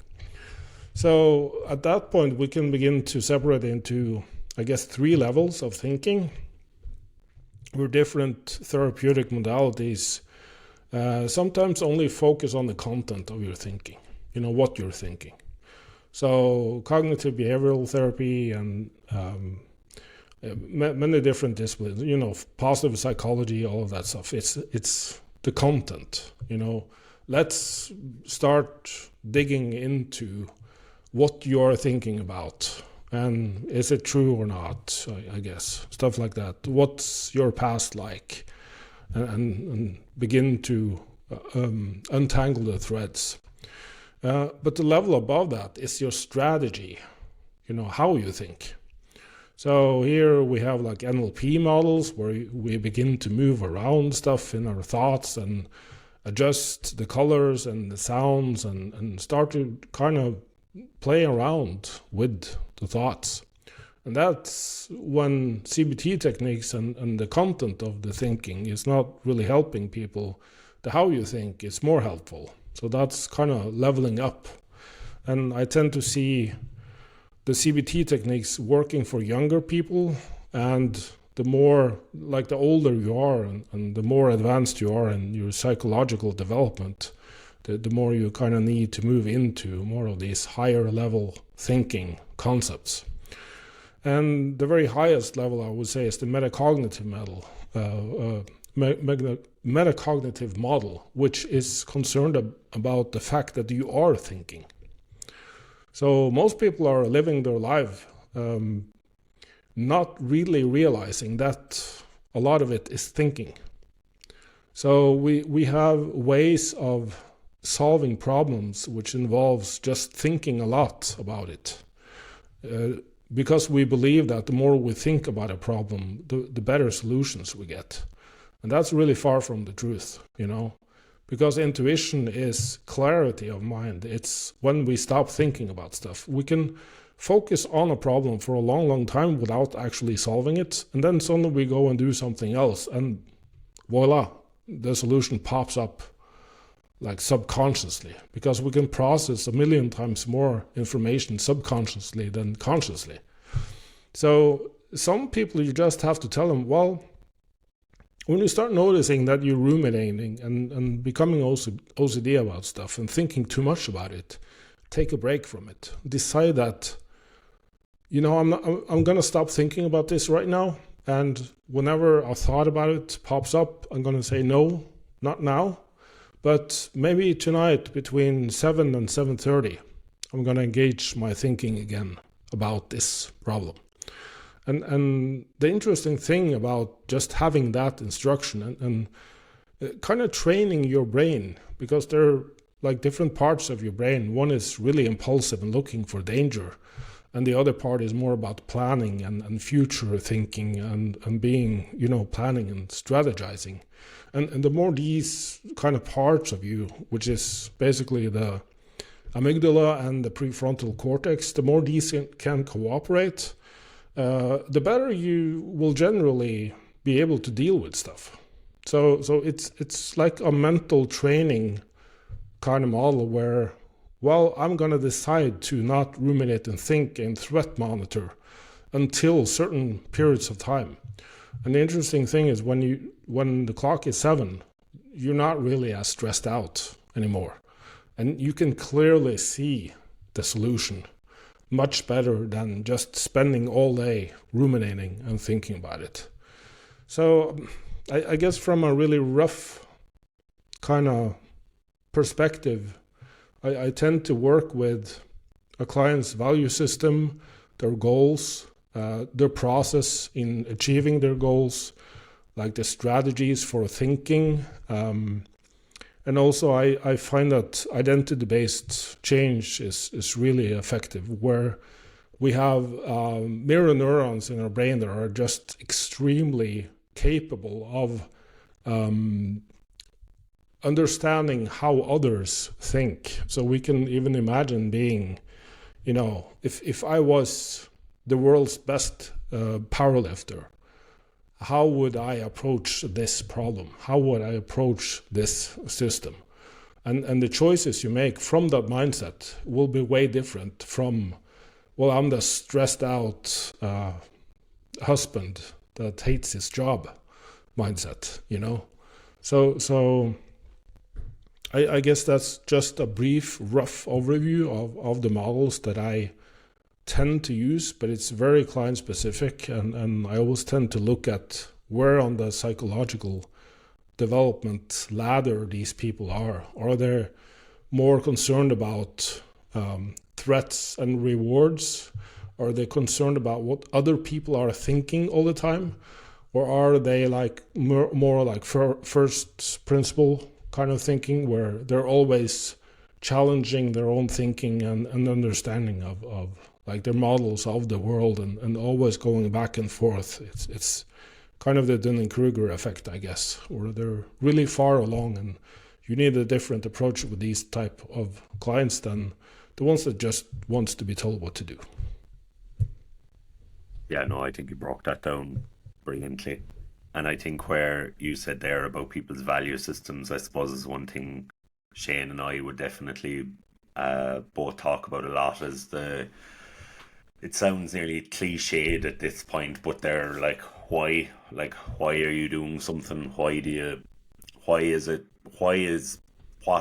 So at that point, we can begin to separate into, I guess, 3 levels of thinking, where different therapeutic modalities sometimes only focus on the content of your thinking, what you're thinking. So cognitive behavioral therapy and many different disciplines, positive psychology, all of that stuff. It's the content, Let's start digging into what you're thinking about. And is it true or not, I guess. Stuff like that. What's your past like? And begin to untangle the threads. But the level above that is your strategy, how you think. So here we have like NLP models where we begin to move around stuff in our thoughts and adjust the colors and the sounds and start to kind of play around with the thoughts. And that's when CBT techniques and the content of the thinking is not really helping people. The how you think is more helpful. So that's kind of leveling up. And I tend to see the CBT techniques working for younger people, and the more, like the older you are and the more advanced you are in your psychological development, the more you kind of need to move into more of these higher level thinking concepts. And the very highest level, I would say, is the metacognitive metacognitive model, which is concerned about the fact that you are thinking. So most people are living their life not really realizing that a lot of it is thinking. So we have ways of solving problems which involves just thinking a lot about it. Because we believe that the more we think about a problem, the better solutions we get. And that's really far from the truth, because intuition is clarity of mind. It's when we stop thinking about stuff. We can focus on a problem for a long, long time without actually solving it. And then suddenly we go and do something else and voila, the solution pops up like subconsciously, because we can process 1,000,000 times more information subconsciously than consciously. So some people, you just have to tell them, well, when you start noticing that you're ruminating and becoming OCD about stuff and thinking too much about it, take a break from it. Decide that, I'm going to stop thinking about this right now. And whenever a thought about it pops up, I'm going to say, no, not now. But maybe tonight between 7 and 7:30, I'm going to engage my thinking again about this problem. And the interesting thing about just having that instruction and kind of training your brain, because there are like different parts of your brain. One is really impulsive and looking for danger. and the other part is more about planning and future thinking and being, planning and strategizing. And the more these kind of parts of you, which is basically the amygdala and the prefrontal cortex, the more these can cooperate, the better you will generally be able to deal with stuff. So it's like a mental training kind of model where, well, I'm going to decide to not ruminate and think and threat monitor until certain periods of time. And the interesting thing is when the clock is 7, you're not really as stressed out anymore. And you can clearly see the solution much better than just spending all day ruminating and thinking about it. So I guess from a really rough kind of perspective, I tend to work with a client's value system, their goals, their process in achieving their goals, like the strategies for thinking. And also I find that identity-based change is really effective, where we have mirror neurons in our brain that are just extremely capable of understanding how others think. So we can even imagine being, if I was the world's best powerlifter, how would I approach this problem? How would I approach this system? And the choices you make from that mindset will be way different from, well, I'm the stressed out husband that hates his job mindset, So I guess that's just a brief, rough overview of the models that I tend to use, but it's very client specific, and I always tend to look at where on the psychological development ladder these people are. Are they more concerned about threats and rewards? Are they concerned about what other people are thinking all the time? Or are they like more like first principle kind of thinking, where they're always challenging their own thinking and understanding of like their models of the world, and always going back and forth? It's kind of the Dunning-Kruger effect, I guess, where they're really far along, and you need a different approach with these type of clients than the ones that just wants to be told what to do. Yeah, no, I think you broke that down brilliantly. And I think where you said there about people's value systems, I suppose is one thing Shane and I would definitely both talk about a lot, is it sounds nearly cliched at this point, but they're like, why are you doing something? What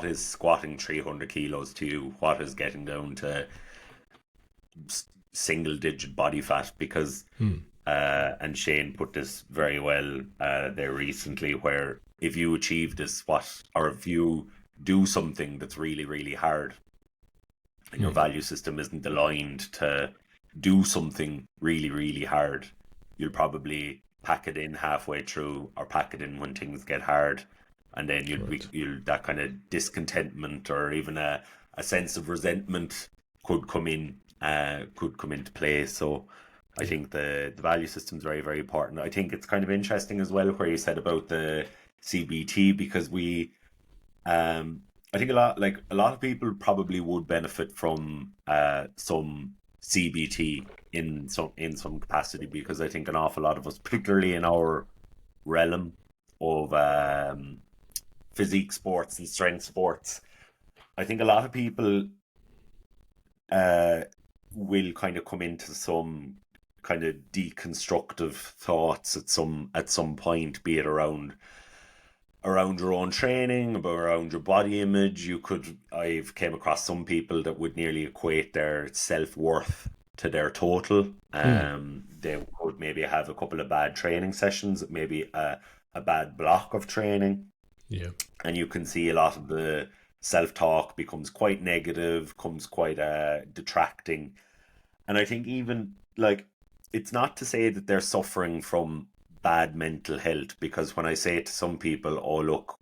is squatting 300 kilos to you? What is getting down to single digit body fat? Because and Shane put this very well there recently, where if you achieve this, or if you do something that's really, really hard, and your value system isn't aligned to do something really, really hard, you'll probably pack it in halfway through, or pack it in when things get hard, and then you'll that kind of discontentment, or even a sense of resentment could come into play. So I think the value system is very, very important. I think it's kind of interesting as well where you said about the CBT, because I think a lot of people probably would benefit from some CBT in some capacity, because I think an awful lot of us, particularly in our realm of physique sports and strength sports, I think a lot of people will kind of come into some kind of deconstructive thoughts at some point, be it around your own training, around your body image. I've came across some people that would nearly equate their self-worth to their total. They could maybe have a couple of bad training sessions, maybe a bad block of training. Yeah. And you can see a lot of the self-talk becomes quite negative, becomes quite detracting. And I think even like, it's not to say that they're suffering from bad mental health, because when I say to some people, oh look,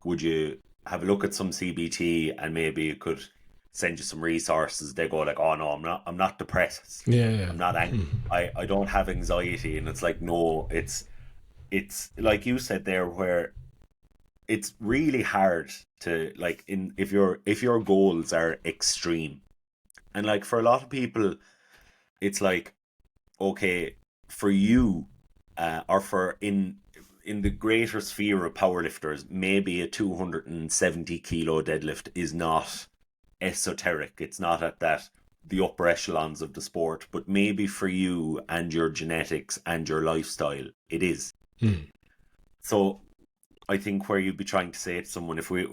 would you have a look at some CBT, and maybe you could send you some resources, they go like, oh no, I'm not depressed, Yeah, yeah. I'm not angry, I don't have anxiety. And it's like, no, it's like you said there, where it's really hard to, like, in if your goals are extreme, and like for a lot of people it's like, okay, for you, or for in the greater sphere of powerlifters, maybe a 270 kilo deadlift is not esoteric. It's not at that the upper echelons of the sport, but maybe for you and your genetics and your lifestyle, it is. Mm. So I think where you'd be trying to say to someone, if we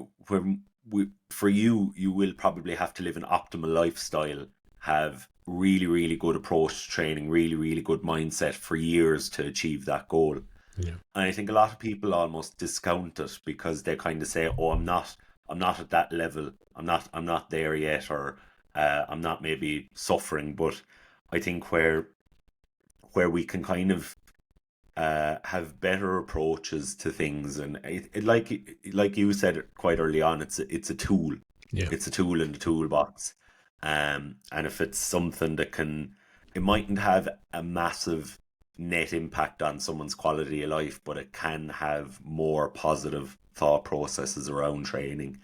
for you, you will probably have to live an optimal lifestyle, have really, really good approach to training, really, really good mindset for years to achieve that goal. Yeah. And I think a lot of people almost discount it because they kind of say, "Oh, I'm not at that level. I'm not there yet, or I'm not maybe suffering." But I think where we can kind of have better approaches to things, and like you said quite early on, it's a tool. Yeah. It's a tool in the toolbox. And if it's something that can, it mightn't have a massive net impact on someone's quality of life, but it can have more positive thought processes around training.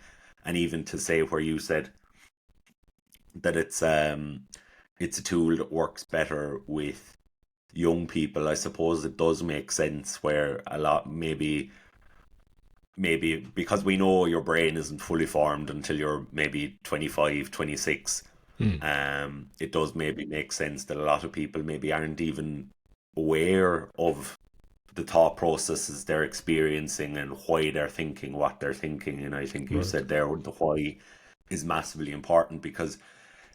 And even to say where you said that it's a tool that works better with young people, I suppose it does make sense, where a lot, maybe because we know your brain isn't fully formed until you're maybe 25, 26. Mm. It does maybe make sense that a lot of people maybe aren't even aware of the thought processes they're experiencing and why they're thinking what they're thinking. And I think you Right. said there, the why is massively important, because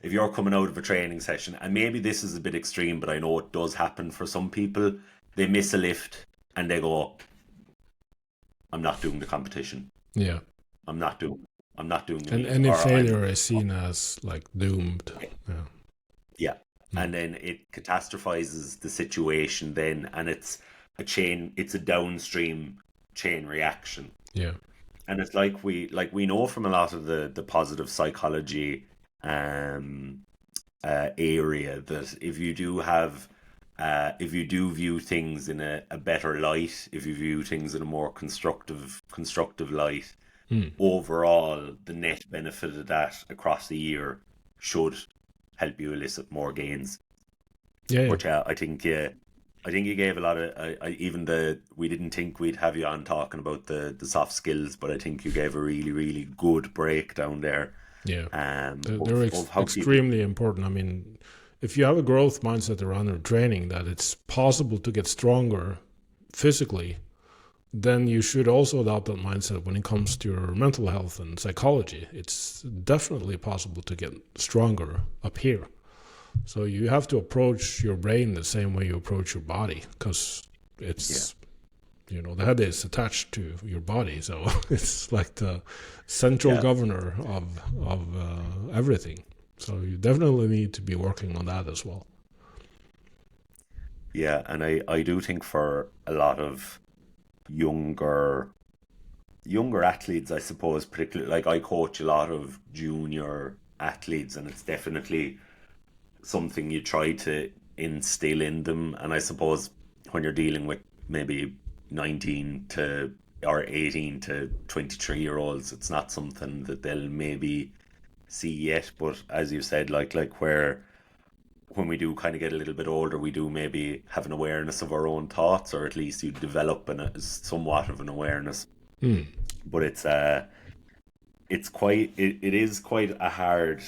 if you're coming out of a training session, and maybe this is a bit extreme, but I know it does happen for some people, they miss a lift and they go, I'm not doing the competition. Yeah. I'm not doing I'm not doing the And meet, any or I'm, failure is seen as like doomed. Yeah. yeah. Mm. And then it catastrophizes the situation then, and it's a downstream chain reaction. Yeah. And it's like we know from a lot of the positive psychology um area, that if you do view things in a better light, if you view things in a more constructive light, Mm. overall the net benefit of that across the year should help you elicit more gains. Yeah. Yeah. But yeah, I think you gave a lot of, even the, we didn't think we'd have you on talking about the soft skills, but I think you gave a really, really good breakdown there, Yeah. They're of how people, extremely important. I mean, if you have a growth mindset around your training, that it's possible to get stronger physically, then you should also adopt that mindset when it comes to your mental health and psychology. It's definitely possible to get stronger up here. So you have to approach your brain the same way you approach your body, because yeah, it's, the head is attached to your body, so it's like the central yeah, governor of everything. So you definitely need to be working on that as well. yeah. And I do think for a lot of younger athletes, I suppose, particularly, like, I coach a lot of junior athletes, and it's definitely something you try to instill in them. And I suppose when you're dealing with maybe 19 to or 18 to 23 year olds, it's not something that they'll maybe see yet. But as you said, like where when we do kind of get a little bit older, we do maybe have an awareness of our own thoughts, or at least you develop somewhat of an awareness. Mm. But it is quite a hard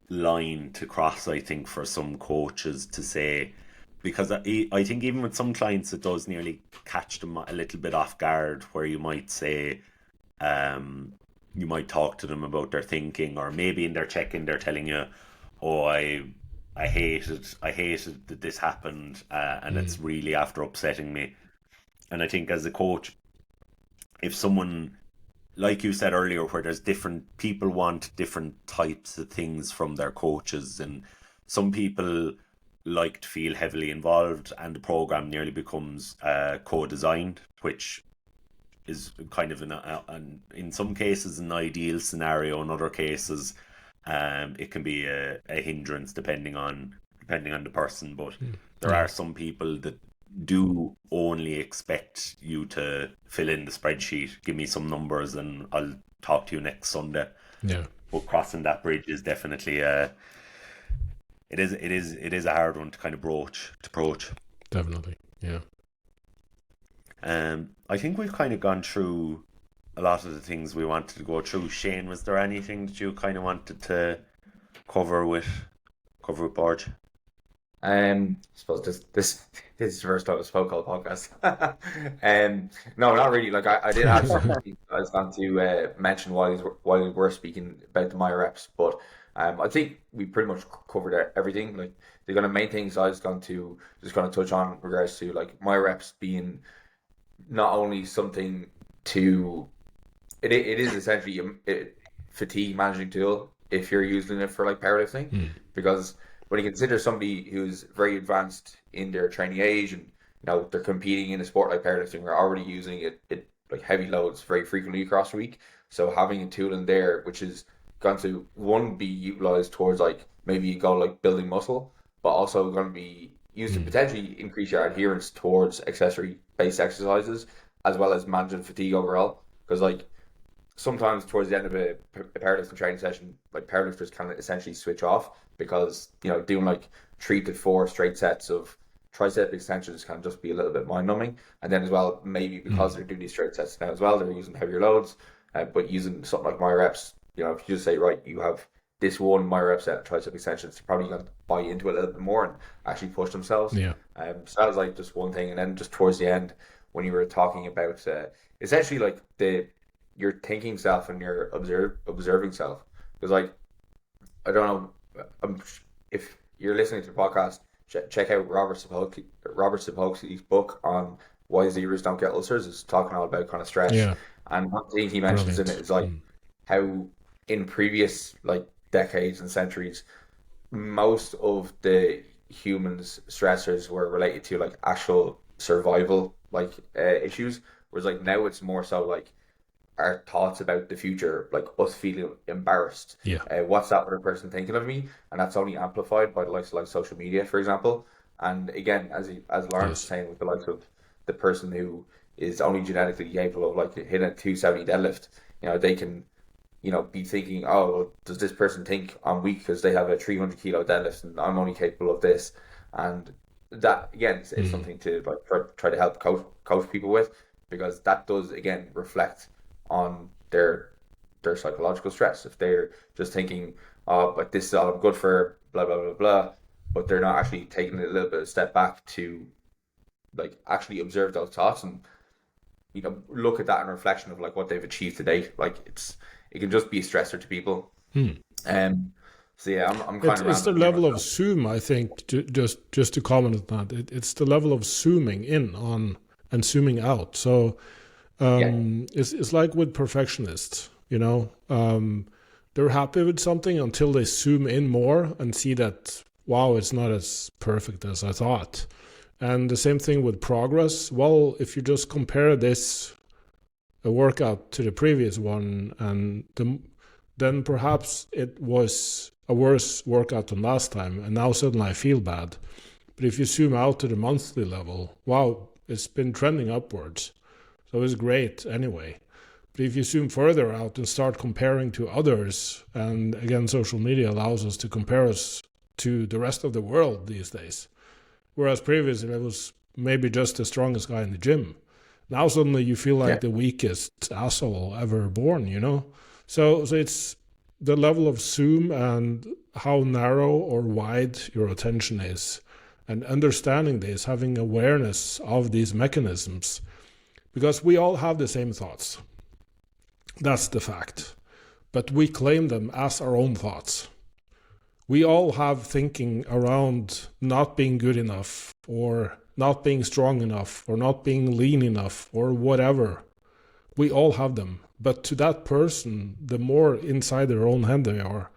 line to cross, I think, for some coaches to say, because I think even with some clients it does nearly catch them a little bit off guard, where you might say, you might talk to them about their thinking, or maybe in their check-in they're telling you, oh, I hated that this happened, and Mm. it's really after upsetting me. And I think as a coach, if someone, like you said earlier, where there's different people want different types of things from their coaches, and some people like to feel heavily involved, and the program nearly becomes co-designed, which is kind of in some cases an ideal scenario. In other cases, It can be a hindrance depending on the person, but there are some people that do only expect you to fill in the spreadsheet, give me some numbers, and I'll talk to you next Sunday. Yeah. But crossing that bridge is definitely it is a hard one to kind of broach. Definitely, yeah. I think we've kind of gone through a lot of the things we wanted to go through. Shane, was there anything that you kind of wanted to cover with Borge? I suppose this is the first time I spoke on the podcast. No, not really. Like I did have something I was going to mention while we were speaking about the Myoreps, but I think we pretty much covered everything. Like the kind of main things I was going to touch on in regards to like Myoreps being not only something to it is essentially a fatigue managing tool if you're using it for like powerlifting, because when you consider somebody who's very advanced in their training age and they're competing in a sport like powerlifting, they're already using it like heavy loads very frequently across the week. So having a tool in there which is going to be utilized towards like maybe a goal like building muscle, but also going to be used to potentially increase your adherence towards accessory based exercises as well as managing fatigue overall. Because like sometimes towards the end of a powerlifting training session, like powerlifters can essentially switch off because doing like 3 to 4 straight sets of tricep extensions can just be a little bit mind numbing. And then as well, maybe because they're doing these straight sets now as well, they're using heavier loads, but using something like Myoreps, if you just say, right, you have this one Myoreps set of tricep extensions, they're probably going to buy into it a little bit more and actually push themselves. Yeah. So that was like just one thing. And then just towards the end, when you were talking about essentially like your thinking self and your observing self, because like I don't know if you're listening to the podcast, check out Robert Sapolsky's book on why zebras don't get ulcers. It's talking all about kind of stress. Yeah. And one thing he mentions in it is like how in previous like decades and centuries, most of the humans' stressors were related to like actual survival like issues, whereas like now it's more so like our thoughts about the future, like us feeling embarrassed. Yeah. What's that other person thinking of me? And that's only amplified by the likes of like social media, for example. And again, as Lawrence was saying, with the likes of the person who is only genetically capable of like hitting a 270 deadlift, they can, be thinking, oh, well, does this person think I'm weak because they have a 300 kilo deadlift and I'm only capable of this? And that again is something to like try to help coach people with, because that does again reflect on their psychological stress. If they're just thinking, oh, like this is all I'm good for, blah blah blah blah, but they're not actually taking a little bit of a step back to like actually observe those thoughts and look at that in reflection of like what they've achieved to date. Like it can just be a stressor to people. So yeah, I'm kind of. It's the level of zoom, I think. Just to comment on that, it's the level of zooming in on and zooming out. So it's like with perfectionists, they're happy with something until they zoom in more and see that, wow, it's not as perfect as I thought. And the same thing with progress. Well, if you just compare a workout to the previous one, and then perhaps it was a worse workout than last time, and now suddenly I feel bad. But if you zoom out to the monthly level, wow, it's been trending upwards. So it's great anyway. But if you zoom further out and start comparing to others, and again, social media allows us to compare us to the rest of the world these days. Whereas previously it was maybe just the strongest guy in the gym. Now suddenly you feel like the weakest asshole ever born, So it's the level of zoom and how narrow or wide your attention is. And understanding this, having awareness of these mechanisms. Because we all have the same thoughts. That's the fact. But we claim them as our own thoughts. We all have thinking around not being good enough, or not being strong enough, or not being lean enough, or whatever. We all have them. But to that person, the more inside their own head they are,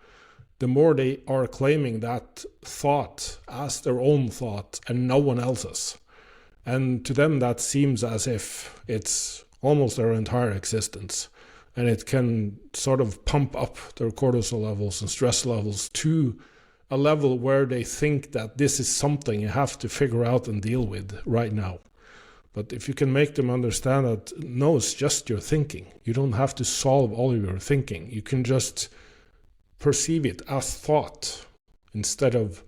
the more they are claiming that thought as their own thought and no one else's. And to them, that seems as if it's almost their entire existence. and it can sort of pump up their cortisol levels and stress levels to a level where they think that this is something you have to figure out and deal with right now. But if you can make them understand that, no, it's just your thinking. You don't have to solve all of your thinking. You can just perceive it as thought instead of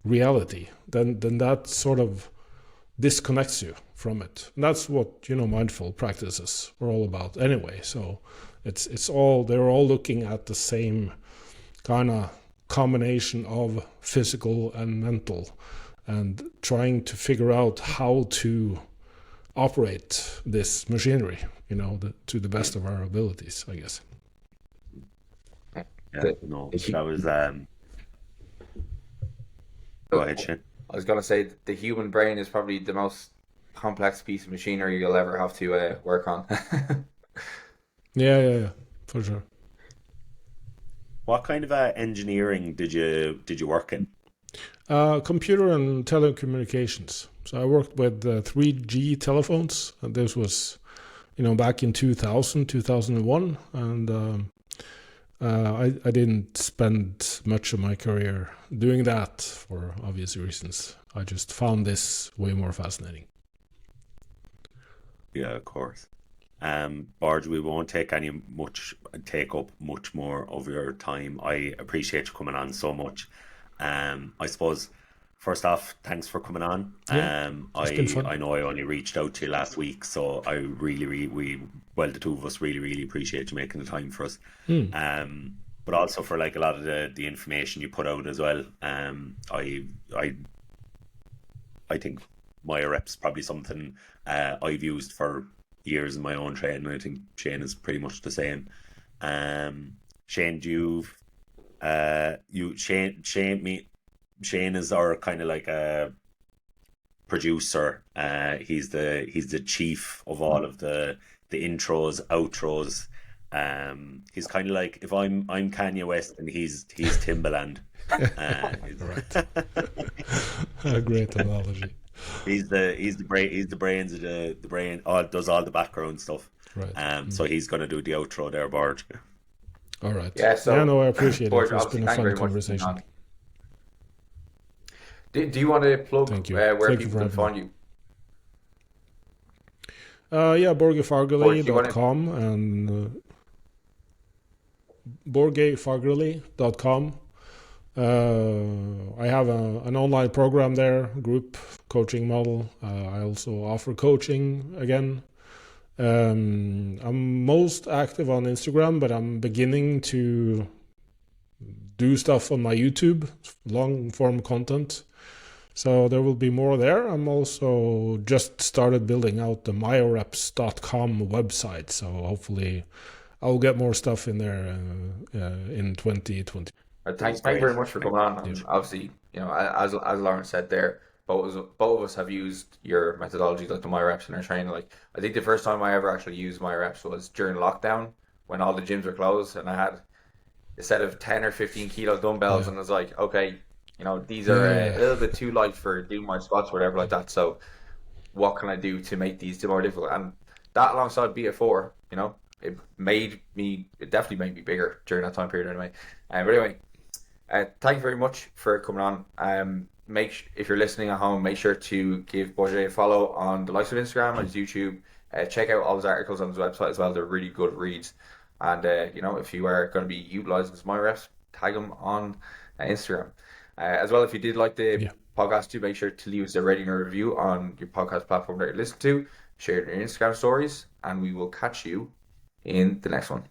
reality. Then that sort of disconnects you from it. And that's what, mindful practices are all about anyway. So they're all looking at the same kind of combination of physical and mental, and trying to figure out how to operate this machinery, to the best of our abilities, I guess. Yeah, no, that was go ahead, Shane. I was gonna say the human brain is probably the most complex piece of machinery you'll ever have to work on. Yeah, for sure. What kind of engineering did you work in? Computer and telecommunications. So I worked with 3G telephones, and this was, back in 2000, 2001, and I didn't spend much of my career doing that for obvious reasons. I just found this way more fascinating. Yeah, of course. Borge, we won't take up much more of your time. I appreciate you coming on so much. I suppose first off, thanks for coming on. It's been fun. I know I only reached out to you last week, so I the two of us really appreciate you making the time for us. But also for like a lot of the information you put out as well. I think Myoreps probably something I've used for years in my own training. I think Shane is pretty much the same. Shane, Shane is our kind of like a producer. He's the chief of all of the intros, outros. He's kind of like, if I'm Kanye West and he's Timbaland. A great analogy. He's the brains of the brain. Does all the background stuff. Right. So he's gonna do the outro there, Borge. All right. Yeah. So I appreciate Borge, it. It's been a fun conversation. Do you want to plug where people can find you? BorgeFagerli.com and BorgeFagerli.com. I have an online program there, group coaching model. I also offer coaching again. I'm most active on Instagram, but I'm beginning to do stuff on my YouTube, long form content. So there will be more there. I'm also just started building out the Myoreps.com website. So hopefully I'll get more stuff in there in 2020. Thank you very much for coming on. And obviously, as Lauren said there, both of us have used your methodology, like the Myoreps in our training. Like, I think the first time I ever actually used Myoreps was during lockdown when all the gyms were closed, and I had a set of 10 or 15 kilo dumbbells, and I was like, okay, these are a little bit too light for doing my squats or whatever like that. So what can I do to make these more difficult? And that alongside BF4, it definitely made me bigger during that time period anyway. But anyway, thank you very much for coming on. If you're listening at home, make sure to give Borge a follow on the likes of Instagram and his YouTube. Check out all his articles on his website as well. They're really good reads. And if you are going to be utilizing his Myoreps, tag him on Instagram. As well, if you did like the podcast too, make sure to leave us a rating or review on your podcast platform that you listen to. Share it in your Instagram stories, and we will catch you in the next one.